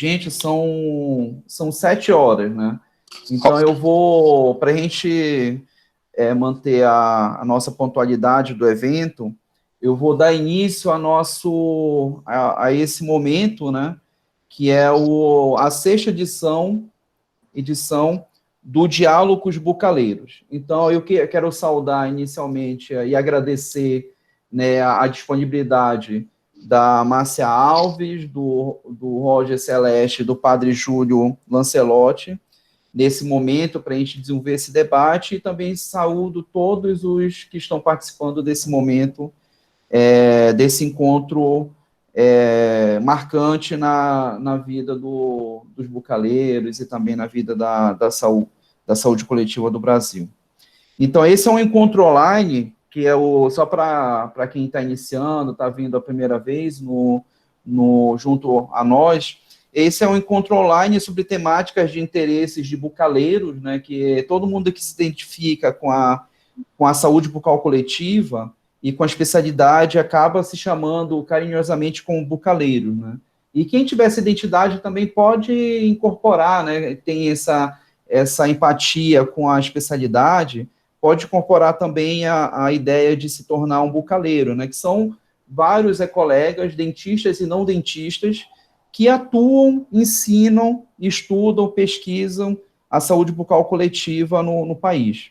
Gente, são 7 horas, né? Então, eu vou, para a gente manter a nossa pontualidade do evento, eu vou dar início a esse momento, né? Que é a sexta edição do Diálogo com os Bucaleiros. Então, eu quero saudar inicialmente e agradecer, né, a disponibilidade da Márcia Alves, do Roger Celeste, do Padre Júlio Lancelotti, nesse momento, para a gente desenvolver esse debate, e também saúdo todos os que estão participando desse momento, desse encontro marcante na vida dos bucaleiros e também na vida da saúde coletiva do Brasil. Então, esse é um encontro online, que é só para quem está iniciando, está vindo a primeira vez junto a nós. Esse é um encontro online sobre temáticas de interesses de bucaleiros, né, que todo mundo que se identifica com a saúde bucal coletiva e com a especialidade acaba se chamando carinhosamente como bucaleiro, né? E quem tiver essa identidade também pode incorporar, né, tem essa empatia com a especialidade, pode incorporar também a ideia de se tornar um bucaleiro, né, que são vários colegas, dentistas e não dentistas, que atuam, ensinam, estudam, pesquisam a saúde bucal coletiva no país.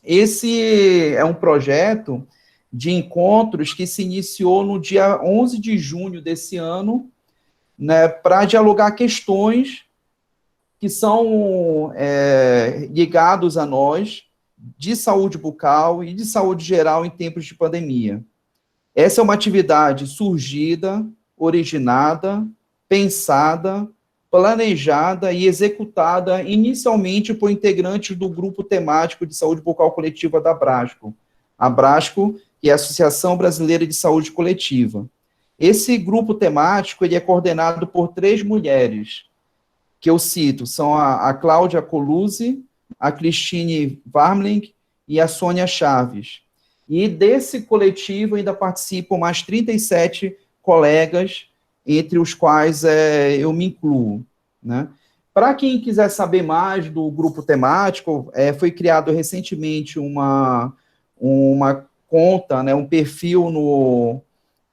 Esse é um projeto de encontros que se iniciou no dia 11 de junho desse ano, né, para dialogar questões que são ligados a nós, de saúde bucal e de saúde geral em tempos de pandemia. Essa é uma atividade surgida, originada, pensada, planejada e executada inicialmente por integrantes do Grupo Temático de Saúde Bucal Coletiva da Abrasco. A Abrasco, que é a Associação Brasileira de Saúde Coletiva. Esse grupo temático ele é coordenado por 3 mulheres, que eu cito, são a Cláudia Colucci, a Cristine Warmling e a Sônia Chaves. E desse coletivo ainda participam mais 37 colegas, entre os quais eu me incluo, né? Para quem quiser saber mais do grupo temático, foi criado recentemente uma conta, né, um perfil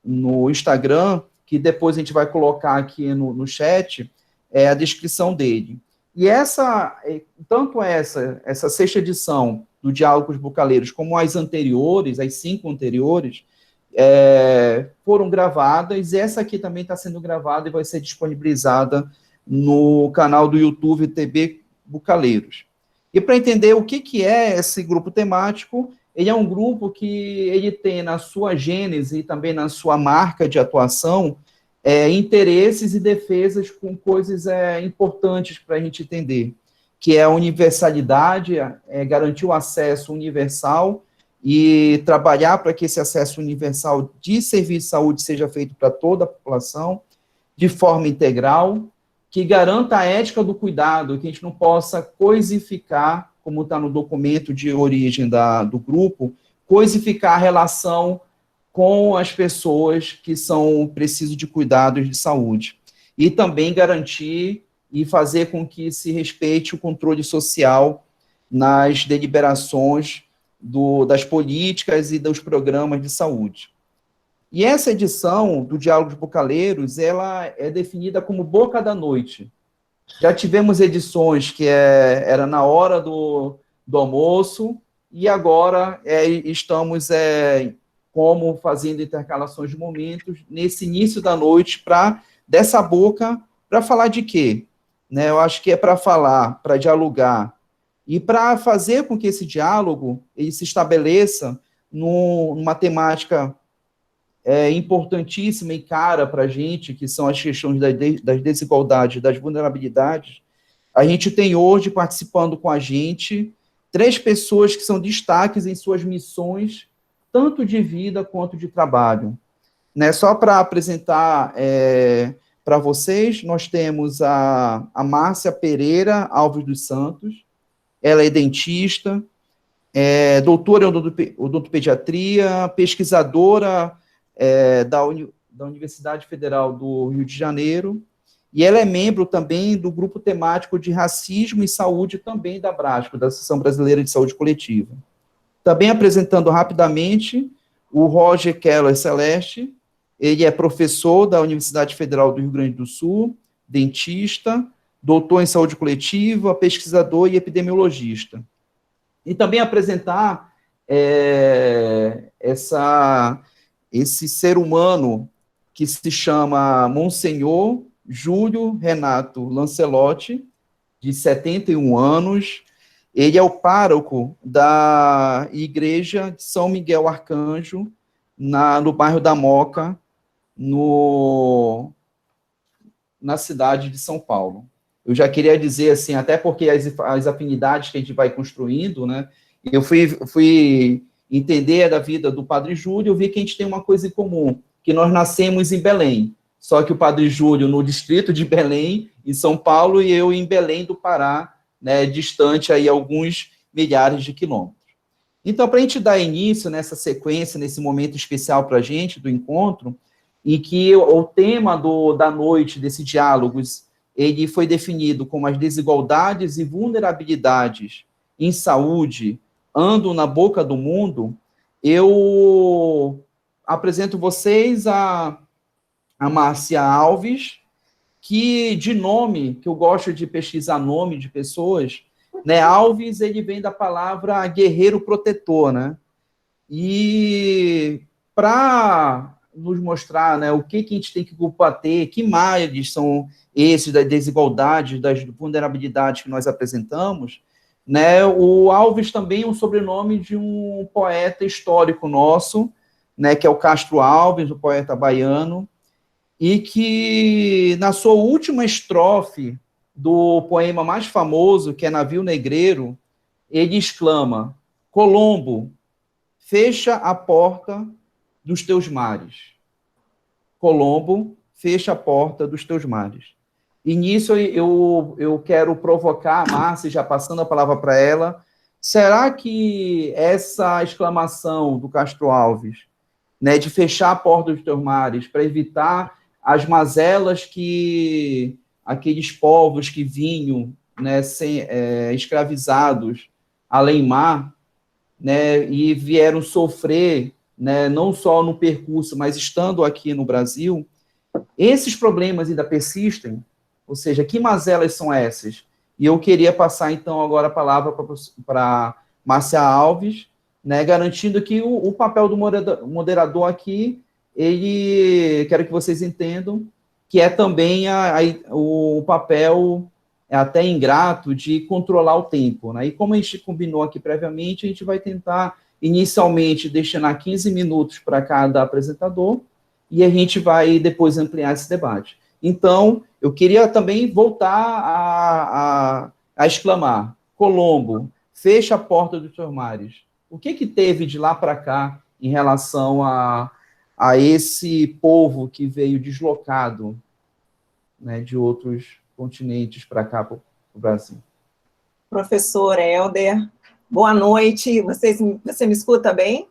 no Instagram, que depois a gente vai colocar aqui no chat, a descrição dele. E tanto essa sexta edição do Diálogo com os Bucaleiros, como as anteriores, as 5 anteriores, foram gravadas, e essa aqui também está sendo gravada e vai ser disponibilizada no canal do YouTube TV Bucaleiros. E para entender o que é esse grupo temático, ele é um grupo que ele tem na sua gênese e também na sua marca de atuação interesses e defesas com coisas importantes para a gente entender, que é a universalidade, garantir o acesso universal e trabalhar para que esse acesso universal de serviço de saúde seja feito para toda a população, de forma integral, que garanta a ética do cuidado, que a gente não possa coisificar, como está no documento de origem do grupo, coisificar a relação com as pessoas que precisam de cuidados de saúde. E também garantir e fazer com que se respeite o controle social nas deliberações das políticas e dos programas de saúde. E essa edição do Diálogo de Bucaleiros, ela é definida como Boca da Noite. Já tivemos edições que era na hora do almoço, e agora estamos como fazendo intercalações de momentos nesse início da noite, dessa boca, para falar de quê? Né, eu acho que é para falar, para dialogar, e para fazer com que esse diálogo ele se estabeleça numa temática importantíssima e cara para a gente, que são as questões das desigualdades, das vulnerabilidades. A gente tem hoje, participando com a gente, 3 pessoas que são destaques em suas missões, tanto de vida quanto de trabalho. Né? Só para apresentar para vocês, nós temos a Márcia Pereira Alves dos Santos, ela é dentista, doutora em odontopediatria, pesquisadora da Universidade Federal do Rio de Janeiro, e ela é membro também do grupo temático de racismo e saúde também da Abrasco, da Associação Brasileira de Saúde Coletiva. Também apresentando rapidamente o Roger Keller Celeste, ele é professor da Universidade Federal do Rio Grande do Sul, dentista, doutor em saúde coletiva, pesquisador e epidemiologista. E também apresentar esse ser humano que se chama Monsenhor Júlio Renato Lancelotti, de 71 anos. Ele é o pároco da Igreja de São Miguel Arcanjo, no bairro da Moca, na cidade de São Paulo. Eu já queria dizer, assim, até porque as afinidades que a gente vai construindo, né, eu fui entender da vida do Padre Júlio, eu vi que a gente tem uma coisa em comum, que nós nascemos em Belém, só que o Padre Júlio no distrito de Belém, em São Paulo, e eu em Belém do Pará, né, distante aí alguns milhares de quilômetros. Então, para a gente dar início nessa sequência, nesse momento especial para a gente, do encontro, em que o tema da noite, desse diálogos, ele foi definido como as desigualdades e vulnerabilidades em saúde andam na boca do mundo, eu apresento vocês a Márcia Alves, que de nome, que eu gosto de pesquisar nome de pessoas, né? Alves, ele vem da palavra guerreiro protetor, né? E para nos mostrar, né, o que a gente tem que combater, que males são esses das desigualdades, das vulnerabilidades que nós apresentamos, né? O Alves também é um sobrenome de um poeta histórico nosso, né, que é o Castro Alves, o poeta baiano, e que, na sua última estrofe do poema mais famoso, que é Navio Negreiro, ele exclama: Colombo, fecha a porta dos teus mares. Colombo, fecha a porta dos teus mares. E nisso eu quero provocar a Márcia, já passando a palavra para ela. Será que essa exclamação do Castro Alves, né, de fechar a porta dos teus mares para evitar as mazelas que aqueles povos que vinham, né, escravizados além mar, né, e vieram sofrer, né, não só no percurso, mas estando aqui no Brasil, esses problemas ainda persistem? Ou seja, que mazelas são essas? E eu queria passar, então, agora a palavra para Márcia Alves, né, garantindo que o papel do moderador aqui, quero que vocês entendam, que é também o papel até ingrato de controlar o tempo, né? E como a gente combinou aqui previamente, a gente vai tentar, inicialmente, destinar 15 minutos para cada apresentador, e a gente vai depois ampliar esse debate. Então, eu queria também voltar a exclamar: Colombo, fecha a porta dos teus mares. O que teve de lá para cá em relação a esse povo que veio deslocado, né, de outros continentes para cá, para o Brasil? Professor Helder, boa noite. Você me escuta bem?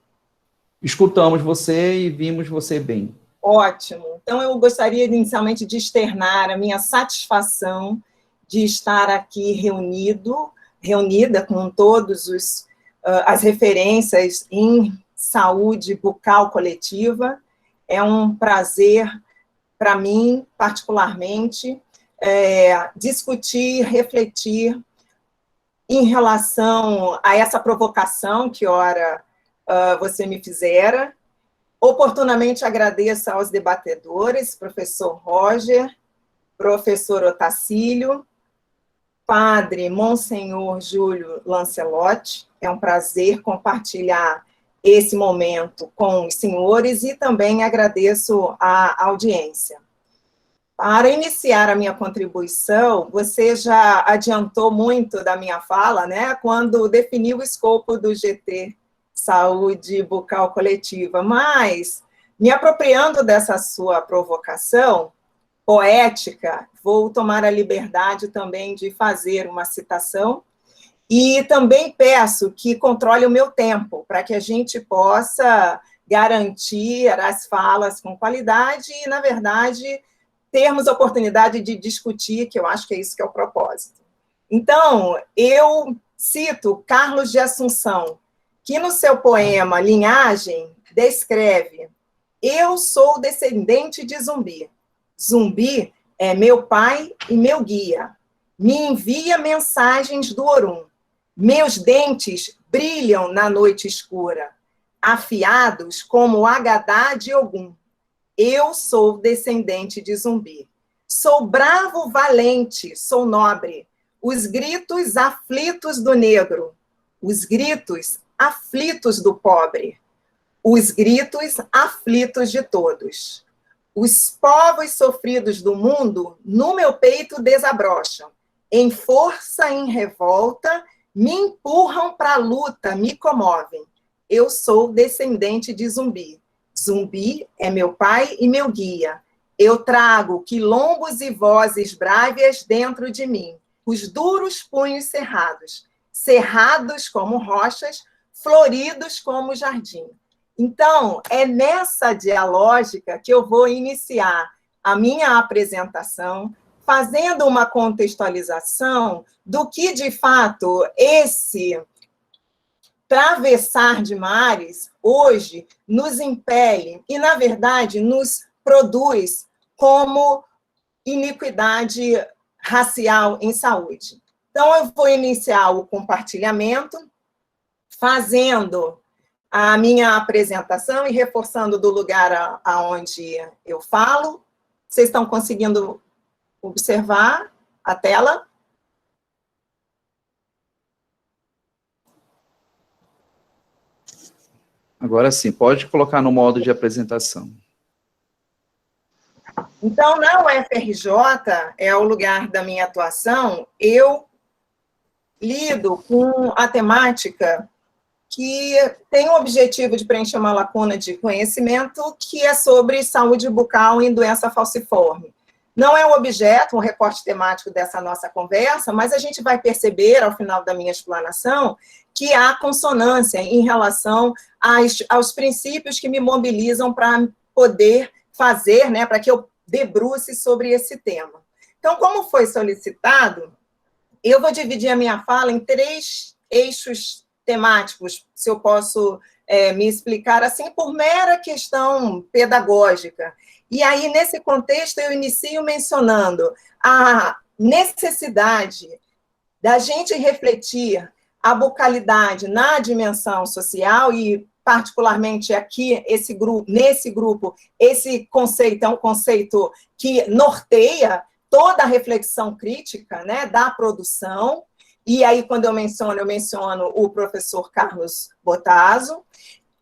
Escutamos você e vimos você bem. Ótimo. Então, eu gostaria inicialmente de externar a minha satisfação de estar aqui reunida com todos as referências em saúde bucal coletiva. É um prazer para mim, particularmente, discutir, refletir em relação a essa provocação que, ora, você me fizera. Oportunamente agradeço aos debatedores, professor Roger, professor Otacílio, padre Monsenhor Júlio Lancelotti. É um prazer compartilhar esse momento com os senhores e também agradeço a audiência. Para iniciar a minha contribuição, você já adiantou muito da minha fala, né, quando definiu o escopo do GT Saúde Bucal Coletiva, mas, me apropriando dessa sua provocação poética, vou tomar a liberdade também de fazer uma citação e também peço que controle o meu tempo, para que a gente possa garantir as falas com qualidade e, na verdade, termos oportunidade de discutir, que eu acho que é isso que é o propósito. Então, eu cito Carlos de Assunção, que no seu poema Linhagem descreve: eu sou descendente de Zumbi. Zumbi é meu pai e meu guia. Me envia mensagens do Orum. Meus dentes brilham na noite escura, afiados como o Agadá de Ogum. Eu sou descendente de Zumbi. Sou bravo, valente, sou nobre. Os gritos aflitos do negro, os gritos aflitos do pobre, os gritos aflitos de todos. Os povos sofridos do mundo no meu peito desabrocham. Em força, em revolta, me empurram para a luta, me comovem. Eu sou descendente de Zumbi. Zumbi é meu pai e meu guia. Eu trago quilombos e vozes brávias dentro de mim. Os duros punhos cerrados, cerrados como rochas, floridos como jardim. Então, é nessa dialógica que eu vou iniciar a minha apresentação, fazendo uma contextualização do que, de fato, esse travessar de mares, hoje, nos impele e, na verdade, nos produz como iniquidade racial em saúde. Então, eu vou iniciar o compartilhamento, fazendo a minha apresentação e reforçando do lugar aonde eu falo. Vocês estão conseguindo observar a tela? Agora sim, pode colocar no modo de apresentação. Então, na UFRJ, é o lugar da minha atuação, eu lido com a temática que tem o objetivo de preencher uma lacuna de conhecimento, que é sobre saúde bucal em doença falciforme. Não é o objeto, um recorte temático dessa nossa conversa, mas a gente vai perceber, ao final da minha explanação, que há consonância em relação aos princípios que me mobilizam para poder fazer, né, para que eu debruce sobre esse tema. Então, como foi solicitado, eu vou dividir a minha fala em 3 eixos temáticos, se eu posso me explicar assim, por mera questão pedagógica. E aí, nesse contexto, eu inicio mencionando a necessidade da gente refletir a bucalidade na dimensão social e, particularmente aqui, nesse grupo, esse conceito é um conceito que norteia toda a reflexão crítica, né, da produção. E aí, quando eu menciono o professor Carlos Bottaso.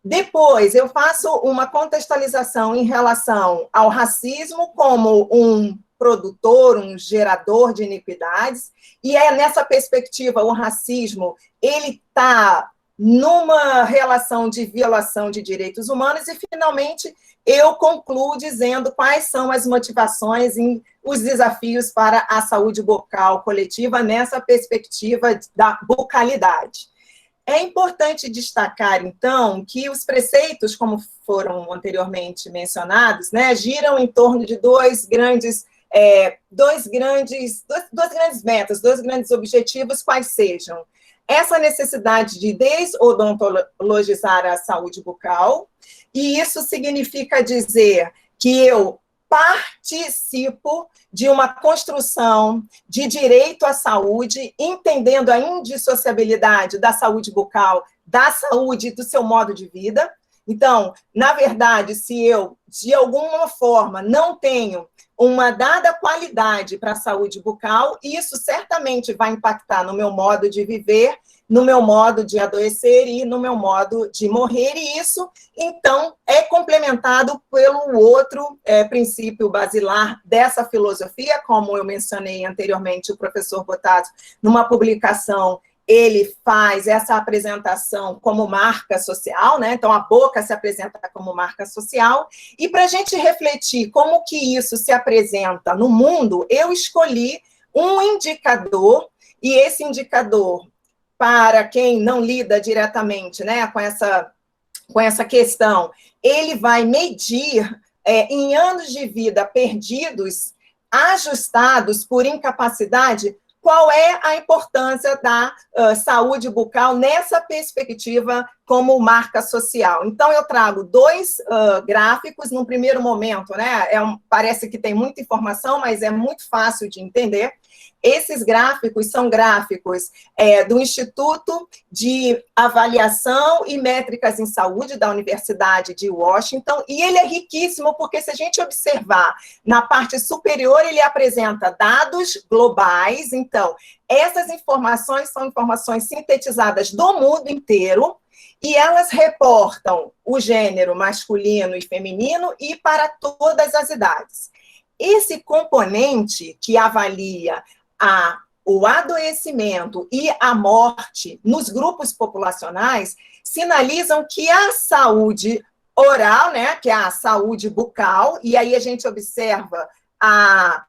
Depois, eu faço uma contextualização em relação ao racismo como um produtor, um gerador de iniquidades, e é nessa perspectiva, o racismo, ele está numa relação de violação de direitos humanos, e, finalmente, eu concluo dizendo quais são as motivações e os desafios para a saúde bucal coletiva nessa perspectiva da bucalidade. É importante destacar, então, que os preceitos, como foram anteriormente mencionados, né, giram em torno de duas grandes metas, 2 grandes objetivos, quais sejam essa necessidade de desodontologizar a saúde bucal, e isso significa dizer que eu participo de uma construção de direito à saúde, entendendo a indissociabilidade da saúde bucal, da saúde e do seu modo de vida. Então, na verdade, se eu, de alguma forma, não tenho uma dada qualidade para a saúde bucal, isso certamente vai impactar no meu modo de viver, no meu modo de adoecer e no meu modo de morrer, e isso, então, é complementado pelo outro princípio basilar dessa filosofia, como eu mencionei anteriormente, o professor Bottaso, numa publicação, ele faz essa apresentação como marca social, né? Então, a boca se apresenta como marca social, e para a gente refletir como que isso se apresenta no mundo, eu escolhi um indicador, e esse indicador, para quem não lida diretamente, né, com essa questão, ele vai medir em anos de vida perdidos ajustados por incapacidade, qual é a importância da saúde bucal nessa perspectiva como marca social. Então, eu trago dois gráficos, num primeiro momento, né? Parece que tem muita informação, mas é muito fácil de entender. Esses gráficos são gráficos do Instituto de Avaliação e Métricas em Saúde da Universidade de Washington, e ele é riquíssimo porque, se a gente observar na parte superior, ele apresenta dados globais. Então, essas informações são informações sintetizadas do mundo inteiro, e elas reportam o gênero masculino e feminino e para todas as idades. Esse componente que avalia o adoecimento e a morte nos grupos populacionais sinalizam que a saúde oral, né, que é a saúde bucal, e aí a gente observa a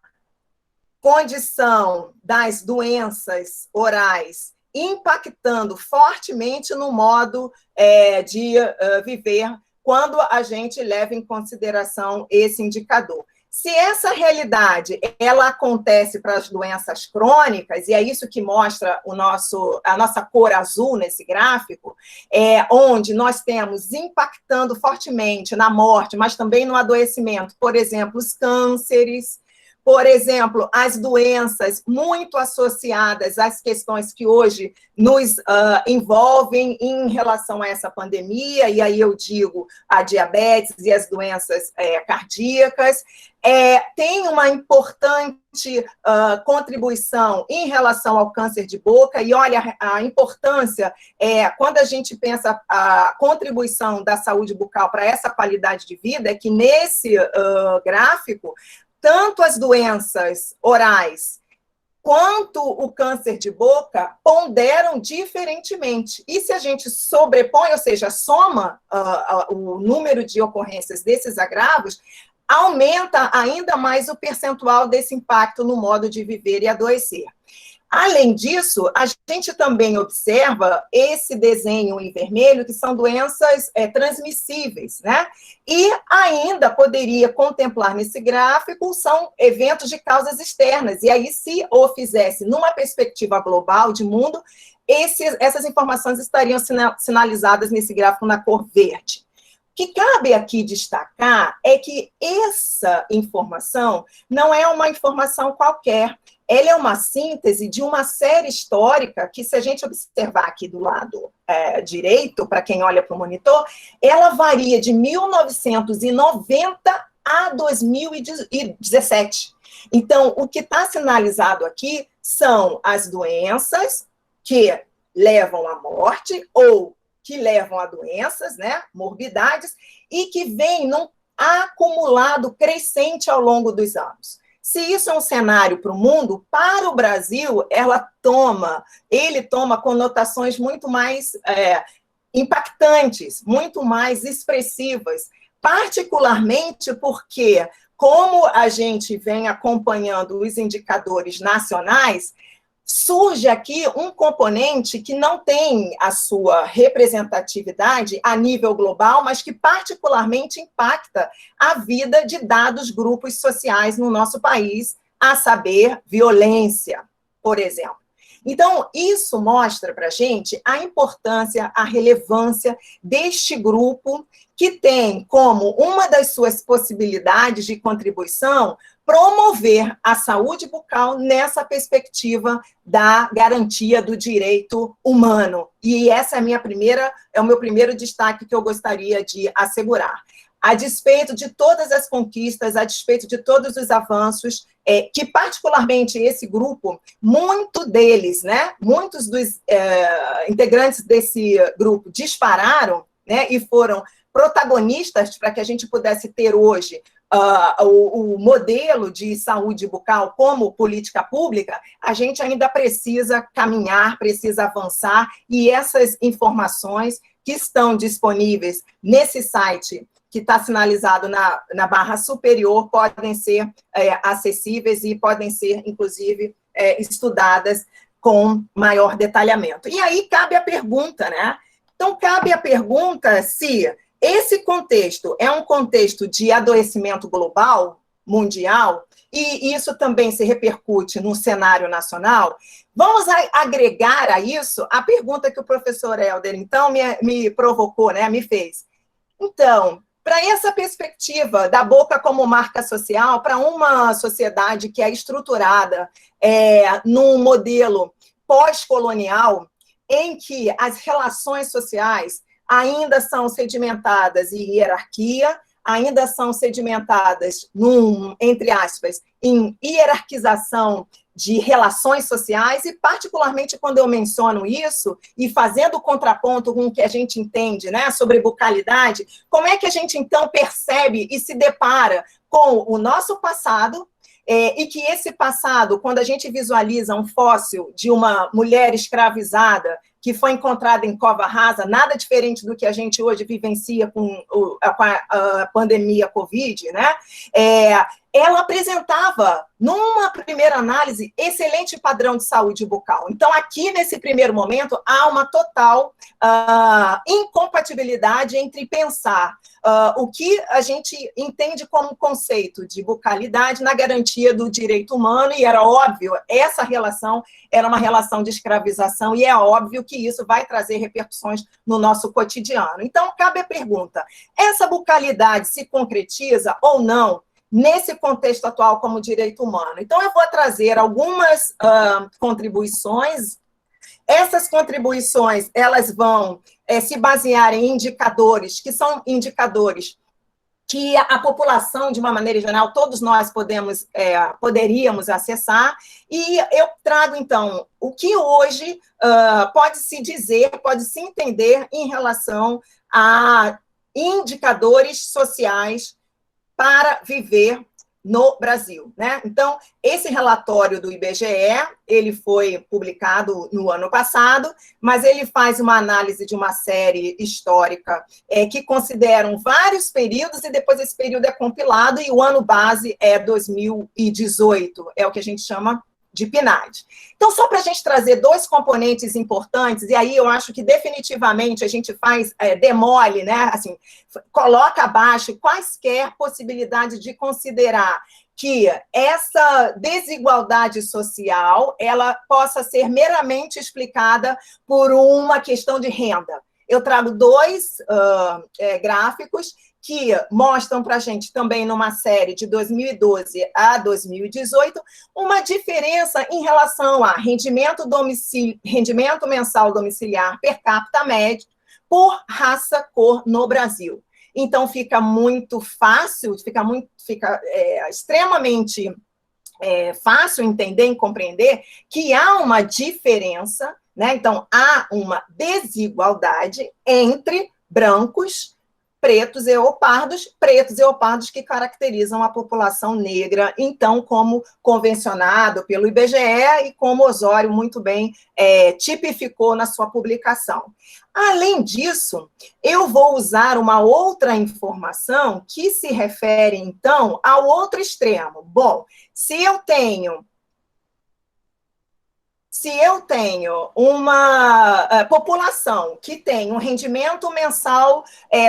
condição das doenças orais impactando fortemente no modo de viver quando a gente leva em consideração esse indicador. Se essa realidade ela acontece para as doenças crônicas, e é isso que mostra a nossa cor azul nesse gráfico, onde nós temos impactando fortemente na morte, mas também no adoecimento, por exemplo, os cânceres, por exemplo, as doenças muito associadas às questões que hoje nos envolvem em relação a essa pandemia, e aí eu digo a diabetes e as doenças cardíacas, tem uma importante contribuição em relação ao câncer de boca, e olha, a importância, quando a gente pensa a contribuição da saúde bucal para essa qualidade de vida, é que nesse gráfico, tanto as doenças orais quanto o câncer de boca ponderam diferentemente. E se a gente sobrepõe, ou seja, soma o número de ocorrências desses agravos, aumenta ainda mais o percentual desse impacto no modo de viver e adoecer. Além disso, a gente também observa esse desenho em vermelho, que são doenças transmissíveis, né? E ainda poderia contemplar nesse gráfico são eventos de causas externas. E aí, se o fizesse numa perspectiva global de mundo, essas informações estariam sinalizadas nesse gráfico na cor verde. O que cabe aqui destacar é que essa informação não é uma informação qualquer. Ela é uma síntese de uma série histórica que, se a gente observar aqui do lado direito, para quem olha para o monitor, ela varia de 1990 a 2017. Então, o que está sinalizado aqui são as doenças que levam à morte ou que levam a doenças, né, morbidades, e que vêm num acumulado crescente ao longo dos anos. Se isso é um cenário para o mundo, para o Brasil, ele toma conotações muito mais impactantes, muito mais expressivas, particularmente porque, como a gente vem acompanhando os indicadores nacionais, surge aqui um componente que não tem a sua representatividade a nível global, mas que particularmente impacta a vida de dados grupos sociais no nosso país, a saber, violência, por exemplo. Então, isso mostra para a gente a importância, a relevância deste grupo, que tem como uma das suas possibilidades de contribuição promover a saúde bucal nessa perspectiva da garantia do direito humano. E essa é o meu primeiro destaque que eu gostaria de assegurar. A despeito de todas as conquistas, a despeito de todos os avanços, que particularmente esse grupo, muitos dos integrantes desse grupo dispararam, né, e foram protagonistas para que a gente pudesse ter hoje o modelo de saúde bucal como política pública, a gente ainda precisa caminhar, precisa avançar, e essas informações que estão disponíveis nesse site, que está sinalizado na barra superior, podem ser acessíveis e podem ser, inclusive, estudadas com maior detalhamento. E aí cabe a pergunta, né? Então, cabe a pergunta se esse contexto é um contexto de adoecimento global, mundial, e isso também se repercute no cenário nacional, vamos agregar a isso a pergunta que o professor Helder, então, me provocou, né, me fez. Então, para essa perspectiva da boca como marca social, para uma sociedade que é estruturada num modelo pós-colonial, em que as relações sociais ainda são sedimentadas em hierarquia, ainda são sedimentadas entre aspas, em hierarquização de relações sociais, e particularmente quando eu menciono isso, e fazendo o contraponto com o que a gente entende, né, sobre bucalidade, como é que a gente então percebe e se depara com o nosso passado, e que esse passado, quando a gente visualiza um fóssil de uma mulher escravizada que foi encontrada em cova rasa, nada diferente do que a gente hoje vivencia com a pandemia Covid, né? Ela apresentava, numa primeira análise, excelente padrão de saúde bucal. Então, aqui, nesse primeiro momento, há uma total incompatibilidade entre pensar o que a gente entende como conceito de bucalidade na garantia do direito humano, e era óbvio, essa relação era uma relação de escravização, e é óbvio que isso vai trazer repercussões no nosso cotidiano. Então, cabe a pergunta, essa bucalidade se concretiza ou não nesse contexto atual como direito humano? Então, eu vou trazer algumas contribuições. Essas contribuições, elas vão se basear em indicadores, que são indicadores que a população, de uma maneira geral, todos nós poderíamos acessar, e eu trago, então, o que hoje pode-se dizer, pode-se entender em relação a indicadores sociais para viver no Brasil, né? Então, esse relatório do IBGE, ele foi publicado no ano passado, mas ele faz uma análise de uma série histórica que consideram vários períodos, e depois esse período é compilado, e o ano base é 2018, é o que a gente chama de PNAD. Então, só para a gente trazer dois componentes importantes, e aí eu acho que definitivamente a gente demole, né, assim, coloca abaixo quaisquer possibilidades de considerar que essa desigualdade social, ela possa ser meramente explicada por uma questão de renda. Eu trago dois gráficos que mostram para a gente também numa série de 2012 a 2018 uma diferença em relação a rendimento mensal domiciliar per capita médio por raça, cor no Brasil. Então, fica muito fácil, fica extremamente fácil entender e compreender que há uma diferença, né? Então, há uma desigualdade entre brancos, pretos e opardos que caracterizam a população negra, então, como convencionado pelo IBGE e como Osório muito bem tipificou na sua publicação. Além disso, eu vou usar uma outra informação que se refere, então, ao outro extremo. Bom, se eu tenho uma população que tem um rendimento mensal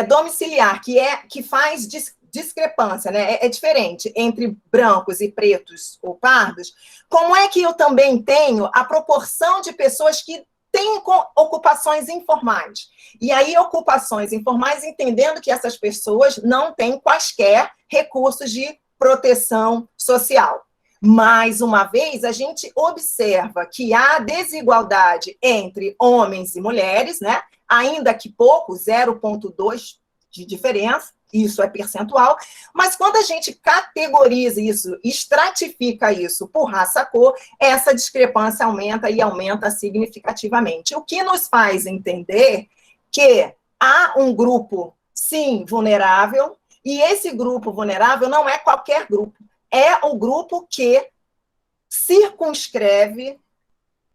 domiciliar, que faz discrepância, né? É diferente entre brancos e pretos ou pardos, como é que eu também tenho a proporção de pessoas que têm ocupações informais? E aí, ocupações informais, entendendo que essas pessoas não têm quaisquer recursos de proteção social. Mais uma vez, a gente observa que há desigualdade entre homens e mulheres, né? Ainda que pouco, 0,2 de diferença, isso é percentual, mas quando a gente categoriza isso, estratifica isso por raça-cor, essa discrepância aumenta e aumenta significativamente. O que nos faz entender que há um grupo, sim, vulnerável, e esse grupo vulnerável não é qualquer grupo, é o grupo que circunscreve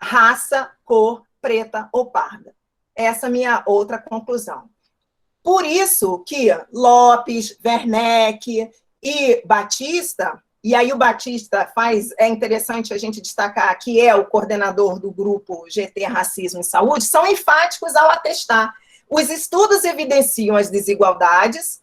raça, cor, preta ou parda. Essa é a minha outra conclusão. Por isso que Lopes, Werneck e Batista, e aí o Batista é interessante a gente destacar que é o coordenador do grupo GT Racismo e Saúde, são enfáticos ao atestar. Os estudos evidenciam as desigualdades,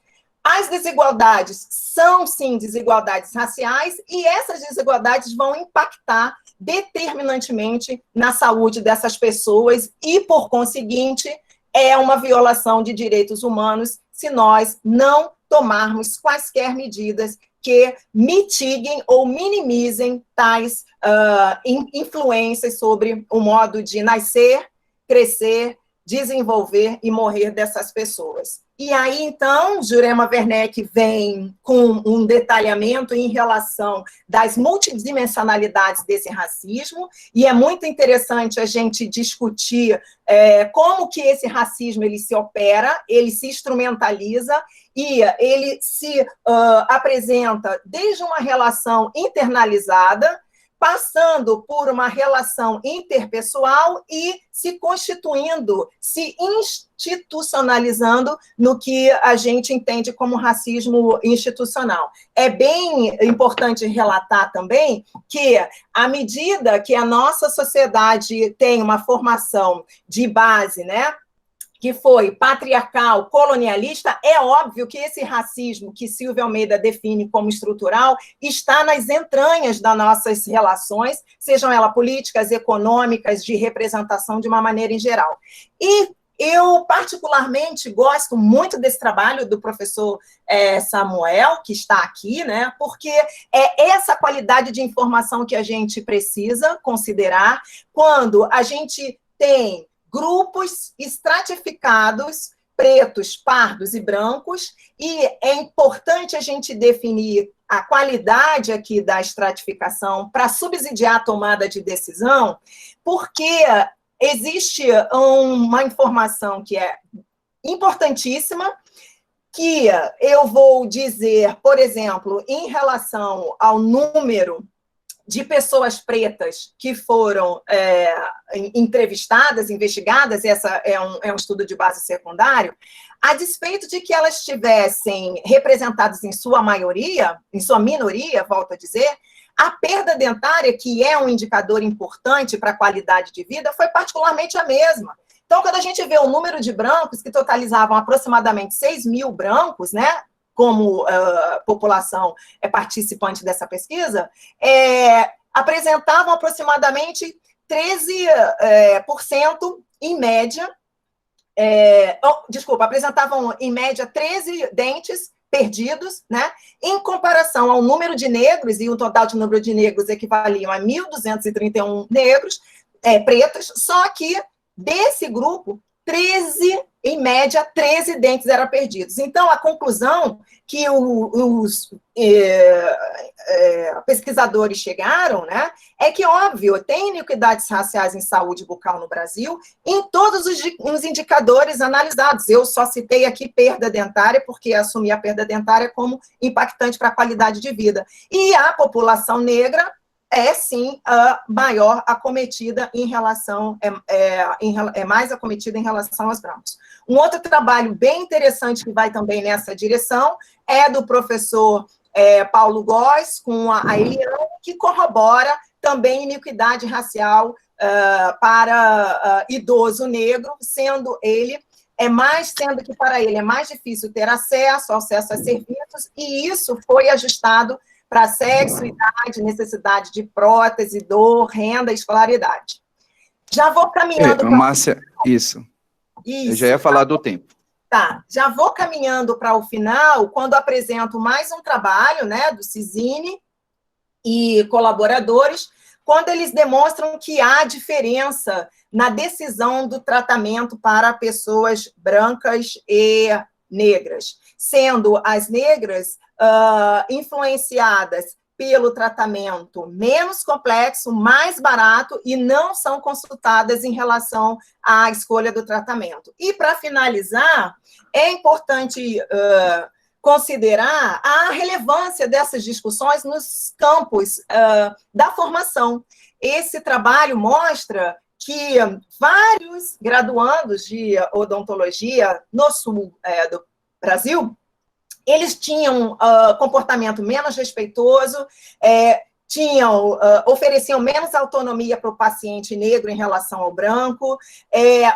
As desigualdades são, sim, desigualdades raciais, e essas desigualdades vão impactar determinantemente na saúde dessas pessoas e, por conseguinte, é uma violação de direitos humanos se nós não tomarmos quaisquer medidas que mitiguem ou minimizem tais influências sobre o modo de nascer, crescer, desenvolver e morrer dessas pessoas. E aí, então, Jurema Werneck vem com um detalhamento em relação das multidimensionalidades desse racismo, e é muito interessante a gente discutir como que esse racismo ele se opera, ele se instrumentaliza, e ele se apresenta desde uma relação internalizada, passando por uma relação interpessoal e se constituindo, se institucionalizando no que a gente entende como racismo institucional. É bem importante relatar também que, à medida que a nossa sociedade tem uma formação de base, né, que foi patriarcal, colonialista, é óbvio que esse racismo que Silvia Almeida define como estrutural está nas entranhas das nossas relações, sejam elas políticas, econômicas, de representação de uma maneira em geral. E eu, particularmente, gosto muito desse trabalho do professor Samuel, que está aqui, né, porque é essa qualidade de informação que a gente precisa considerar quando a gente tem grupos estratificados, pretos, pardos e brancos, e é importante a gente definir a qualidade aqui da estratificação para subsidiar a tomada de decisão, porque existe uma informação que é importantíssima, que eu vou dizer, por exemplo, em relação ao número de pessoas pretas que foram entrevistadas, investigadas, essa é um estudo de base secundário, a despeito de que elas estivessem representadas em sua maioria, em sua minoria, volto a dizer, a perda dentária, que é um indicador importante para a qualidade de vida, foi particularmente a mesma. Então, quando a gente vê o número de brancos, que totalizavam aproximadamente 6 mil brancos, né, como população participante dessa pesquisa, apresentavam aproximadamente 13% em média, apresentavam em média 13 dentes perdidos, né, em comparação ao número de negros, e o total de número de negros equivaliam a 1.231 negros, pretos, só que desse grupo, em média, 13 dentes eram perdidos. Então, a conclusão que os pesquisadores chegaram, né, é que, óbvio, tem iniquidades raciais em saúde bucal no Brasil, em todos os indicadores analisados. Eu só citei aqui perda dentária, porque assumi a perda dentária como impactante para a qualidade de vida. E a população negra é, sim, a maior acometida em relação, mais acometida em relação aos brancos. Um outro trabalho bem interessante que vai também nessa direção é do professor Paulo Góes, com a Eliane, que corrobora também iniquidade racial para idoso negro, sendo que para ele é mais difícil ter acesso a serviços, e isso foi ajustado para sexo, idade, necessidade de prótese, dor, renda, escolaridade. Já vou caminhando... Márcia, isso. Eu já ia falar do tempo. Tá, já vou caminhando para o final, quando apresento mais um trabalho, né, do Cisine e colaboradores, quando eles demonstram que há diferença na decisão do tratamento para pessoas brancas e negras, sendo as negras influenciadas pelo tratamento menos complexo, mais barato, e não são consultadas em relação à escolha do tratamento. E, para finalizar, é importante considerar a relevância dessas discussões nos campos da formação. Esse trabalho mostra que vários graduandos de odontologia no sul do Brasil, eles tinham comportamento menos respeitoso, ofereciam menos autonomia para o paciente negro em relação ao branco.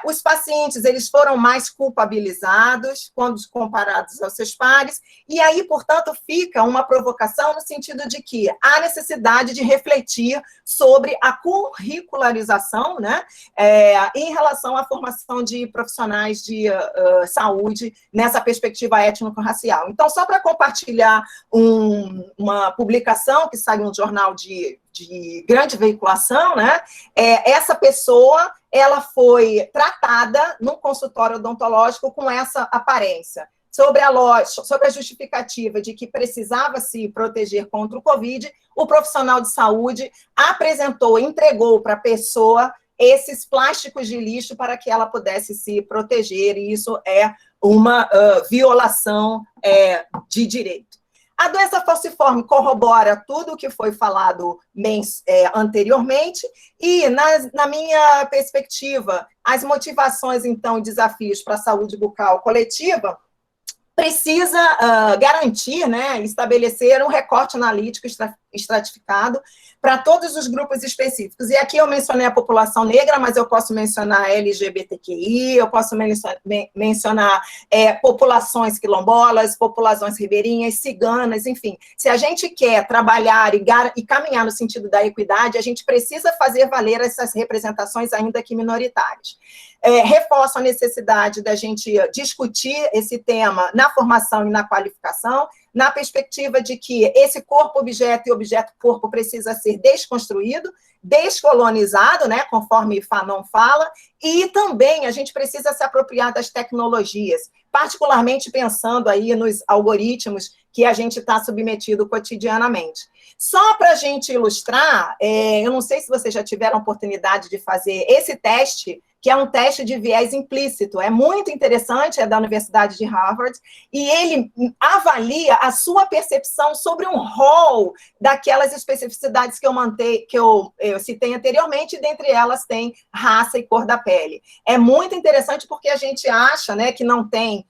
Os pacientes, eles foram mais culpabilizados quando comparados aos seus pares, e aí, portanto, fica uma provocação no sentido de que há necessidade de refletir sobre a curricularização, né, em relação à formação de profissionais de saúde nessa perspectiva étnico-racial. Então, só para compartilhar uma publicação que saiu no jornal de grande veiculação, né? Essa pessoa, ela foi tratada num consultório odontológico com essa aparência, sobre a justificativa de que precisava se proteger contra o Covid. O profissional de saúde entregou para a pessoa esses plásticos de lixo para que ela pudesse se proteger, e isso é uma violação de direito. A doença falciforme corrobora tudo o que foi falado anteriormente, e, na minha perspectiva, as motivações, então, e desafios para a saúde bucal coletiva precisa garantir, né, estabelecer um recorte analítico estratificado para todos os grupos específicos. E aqui eu mencionei a população negra, mas eu posso mencionar LGBTQI, eu posso mencionar populações quilombolas, populações ribeirinhas, ciganas, enfim. Se a gente quer trabalhar e caminhar no sentido da equidade, a gente precisa fazer valer essas representações, ainda que minoritárias. Reforço a necessidade da gente discutir esse tema na formação e na qualificação, na perspectiva de que esse corpo-objeto e objeto-corpo precisa ser desconstruído, descolonizado, né, conforme Fanon fala, e também a gente precisa se apropriar das tecnologias, particularmente pensando aí nos algoritmos que a gente está submetido cotidianamente. Só para a gente ilustrar, eu não sei se vocês já tiveram a oportunidade de fazer esse teste, que é um teste de viés implícito. É muito interessante, é da Universidade de Harvard, e ele avalia a sua percepção sobre um rol daquelas especificidades que eu citei anteriormente, e dentre elas tem raça e cor da pele. É muito interessante porque a gente acha, né, que não tem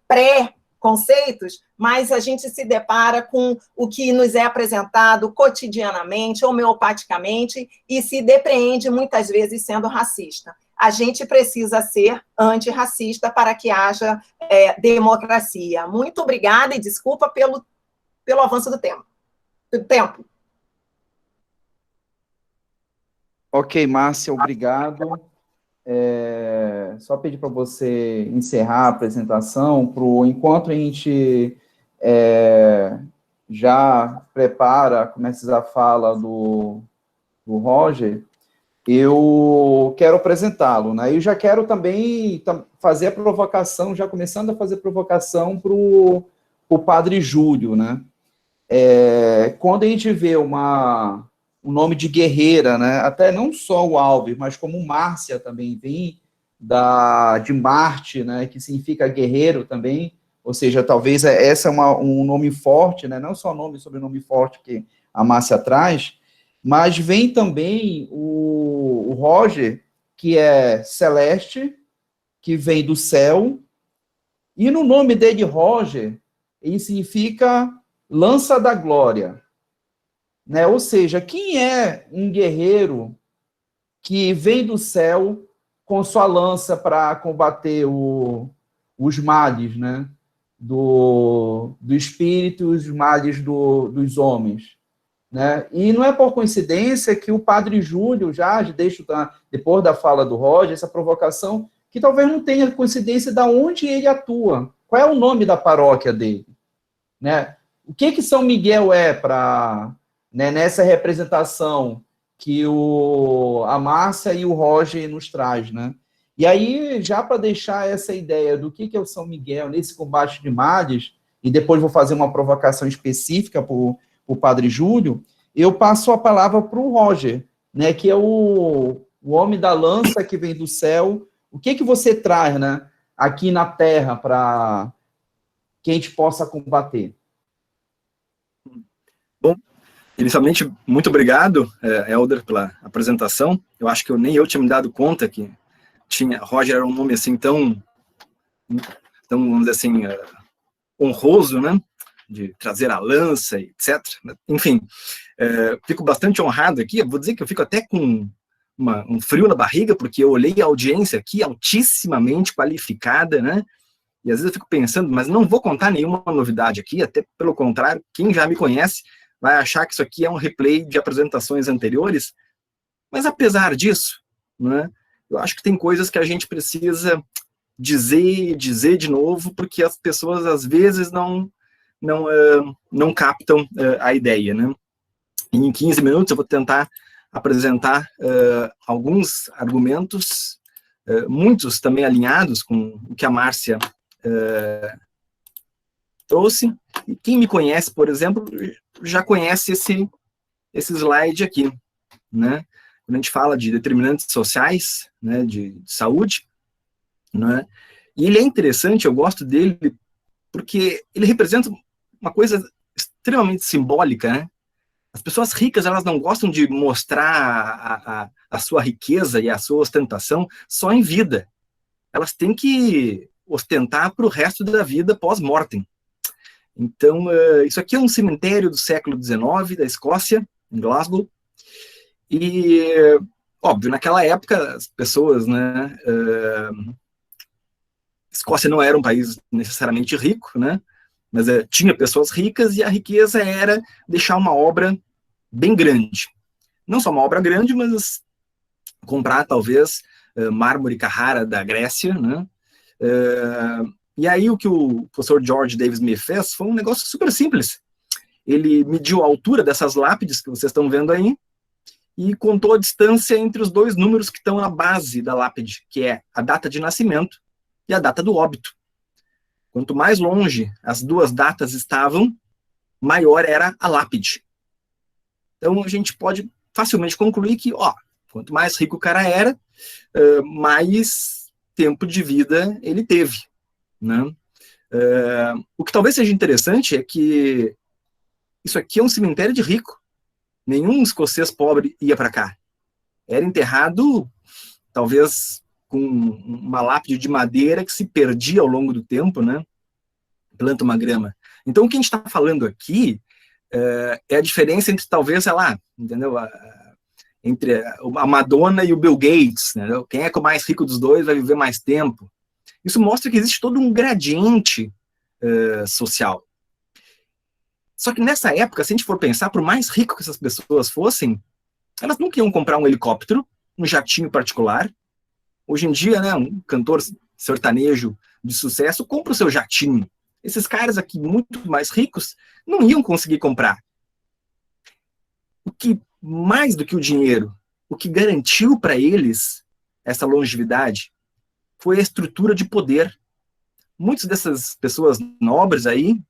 pré-conceitos, mas a gente se depara com o que nos é apresentado cotidianamente, homeopaticamente, e se depreende muitas vezes sendo racista. A gente precisa ser antirracista para que haja democracia. Muito obrigada e desculpa pelo avanço do tempo. Ok, Márcia, obrigado. Só pedir para você encerrar a apresentação, enquanto a gente já prepara, começa a fala do Roger, eu quero apresentá-lo, né? Eu já quero também fazer a provocação, já começando a fazer provocação para o Padre Júlio, né? Quando a gente vê o nome de guerreira, né? Até não só o Alves, mas como Márcia também vem de Marte, né? Que significa guerreiro também, ou seja, talvez essa é um nome forte, né? Não só nome, sobrenome forte que a Márcia traz, mas vem também o Roger, que é celeste, que vem do céu, e no nome dele, Roger, ele significa lança da glória, né? Ou seja, quem é um guerreiro que vem do céu com sua lança para combater os males, né? do espírito, os males dos homens? Né? E não é por coincidência que o Padre Júlio, depois da fala do Roger, essa provocação, que talvez não tenha coincidência de onde ele atua. Qual é o nome da paróquia dele? Né? O que São Miguel nessa representação que a Márcia e o Roger nos traz? Né? E aí, já para deixar essa ideia do que é o São Miguel nesse combate de males, e depois vou fazer uma provocação específica para o Padre Júlio, eu passo a palavra para o Roger, né, que é o homem da lança que vem do céu. O que você traz, né, aqui na Terra para que a gente possa combater? Bom, inicialmente, muito obrigado, Helder, pela apresentação. Eu acho que nem eu tinha me dado conta que Roger era um nome assim tão vamos dizer assim, honroso, né? De trazer a lança, etc. Enfim, Fico bastante honrado aqui, eu vou dizer que eu fico até com um frio na barriga, porque eu olhei a audiência aqui, altissimamente qualificada, né? E às vezes eu fico pensando, mas não vou contar nenhuma novidade aqui, até pelo contrário, quem já me conhece vai achar que isso aqui é um replay de apresentações anteriores, mas apesar disso, né, eu acho que tem coisas que a gente precisa dizer de novo, porque as pessoas às vezes não captam a ideia, né? E em 15 minutos eu vou tentar apresentar alguns argumentos, muitos também alinhados com o que a Márcia trouxe. E quem me conhece, por exemplo, já conhece esse slide aqui, né? Quando a gente fala de determinantes sociais, né, de saúde, né? E ele é interessante, eu gosto dele, porque ele representa uma coisa extremamente simbólica, né? As pessoas ricas, elas não gostam de mostrar a sua riqueza e a sua ostentação só em vida. Elas têm que ostentar para o resto da vida pós-mortem. Então, isso aqui é um cemitério do século XIX, da Escócia, em Glasgow. E, óbvio, naquela época, as pessoas, né, Escócia não era um país necessariamente rico, né, mas tinha pessoas ricas, e a riqueza era deixar uma obra bem grande. Não só uma obra grande, mas comprar, talvez, mármore Carrara da Grécia, né. E aí o que o professor George Davis Smith fez foi um negócio super simples. Ele mediu a altura dessas lápides que vocês estão vendo aí, e contou a distância entre os dois números que estão na base da lápide, que é a data de nascimento e a data do óbito. Quanto mais longe as duas datas estavam, maior era a lápide. Então a gente pode facilmente concluir que, quanto mais rico o cara era, mais tempo de vida ele teve, né? O que talvez seja interessante é que isso aqui é um cemitério de rico. Nenhum escocês pobre ia para cá. Era enterrado, talvez, com uma lápide de madeira que se perdia ao longo do tempo, né? Planta uma grama. Então, o que a gente está falando aqui é a diferença entre, talvez, sei lá, entendeu? Entre a Madonna e o Bill Gates, né? Quem é que é o mais rico dos dois vai viver mais tempo. Isso mostra que existe todo um gradiente social. Só que nessa época, se a gente for pensar, por mais rico que essas pessoas fossem, elas nunca iam comprar um helicóptero, um jatinho particular. Hoje em dia, né, um cantor sertanejo de sucesso compra o seu jatinho. Esses caras aqui, muito mais ricos, não iam conseguir comprar. O que, mais do que o dinheiro, o que garantiu para eles essa longevidade foi a estrutura de poder. Muitas dessas pessoas nobres aí,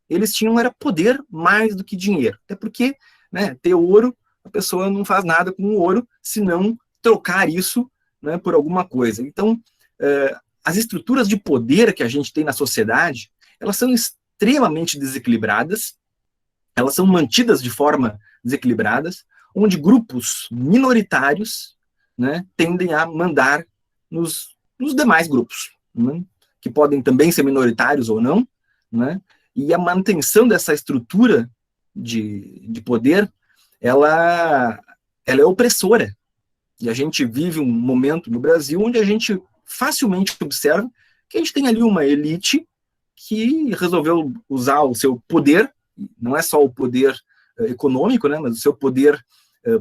eles tinham era poder mais do que dinheiro. Até porque, né, ter ouro, a pessoa não faz nada com o ouro, senão trocar isso, né, por alguma coisa. Então, as estruturas de poder que a gente tem na sociedade, elas são extremamente desequilibradas, elas são mantidas de forma desequilibradas, onde grupos minoritários, né, tendem a mandar nos demais grupos, né, que podem também ser minoritários ou não, né. E a manutenção dessa estrutura de poder, ela é opressora. E a gente vive um momento no Brasil onde a gente facilmente observa que a gente tem ali uma elite que resolveu usar o seu poder, não é só o poder econômico, né, mas o seu poder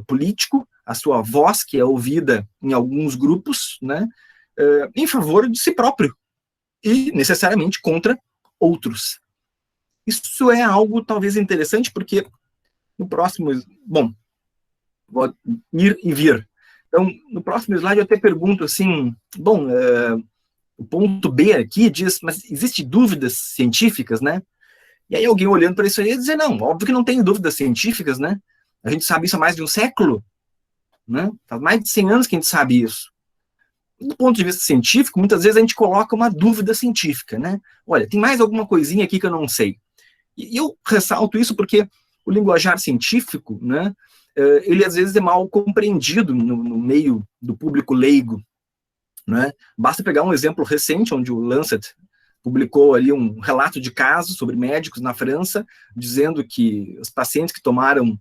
político, a sua voz, que é ouvida em alguns grupos, né, em favor de si próprio e necessariamente contra outros. Isso é algo talvez interessante, porque no próximo... Bom, vou ir e vir. Então, no próximo slide eu até pergunto assim, bom, o ponto B aqui diz, mas existem dúvidas científicas, né? E aí alguém olhando para isso aí ia dizer, não, óbvio que não tem dúvidas científicas, né? A gente sabe isso há mais de um século, né? Faz mais de 100 anos que a gente sabe isso. Do ponto de vista científico, muitas vezes a gente coloca uma dúvida científica, né? Olha, tem mais alguma coisinha aqui que eu não sei. E eu ressalto isso porque o linguajar científico, né, ele às vezes é mal compreendido no meio do público leigo, né? Basta pegar um exemplo recente, onde o Lancet publicou ali um relato de casos sobre médicos na França, dizendo que os pacientes que tomaram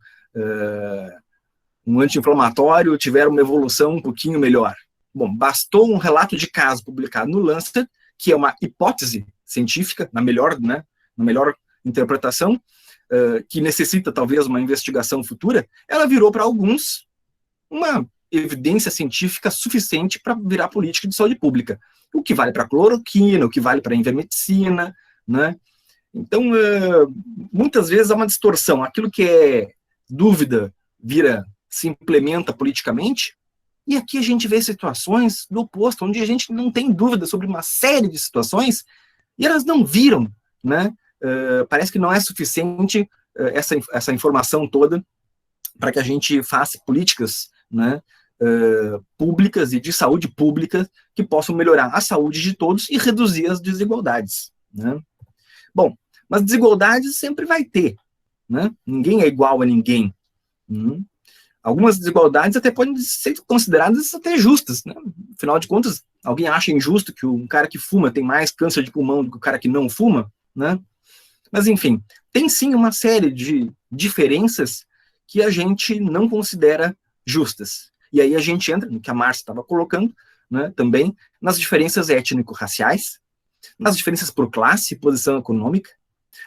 um anti-inflamatório tiver uma evolução um pouquinho melhor. Bom, bastou um relato de caso publicado no Lancet, que é uma hipótese científica, na melhor interpretação, que necessita talvez uma investigação futura, ela virou para alguns uma evidência científica suficiente para virar política de saúde pública. O que vale para cloroquina, o que vale para a ivermectina, né? Então, muitas vezes há uma distorção. Aquilo que é dúvida se implementa politicamente, e aqui a gente vê situações do oposto, onde a gente não tem dúvida sobre uma série de situações, e elas não viram, né? Parece que não é suficiente essa informação toda para que a gente faça políticas, né, públicas e de saúde pública que possam melhorar a saúde de todos e reduzir as desigualdades, né? Bom, mas desigualdades sempre vai ter, né? Ninguém é igual a ninguém. Algumas desigualdades até podem ser consideradas até justas, né? Afinal de contas, alguém acha injusto que um cara que fuma tem mais câncer de pulmão do que o cara que não fuma, né? Mas, enfim, tem sim uma série de diferenças que a gente não considera justas. E aí a gente entra, no que a Márcia estava colocando, né, também, nas diferenças étnico-raciais, nas diferenças por classe e posição econômica,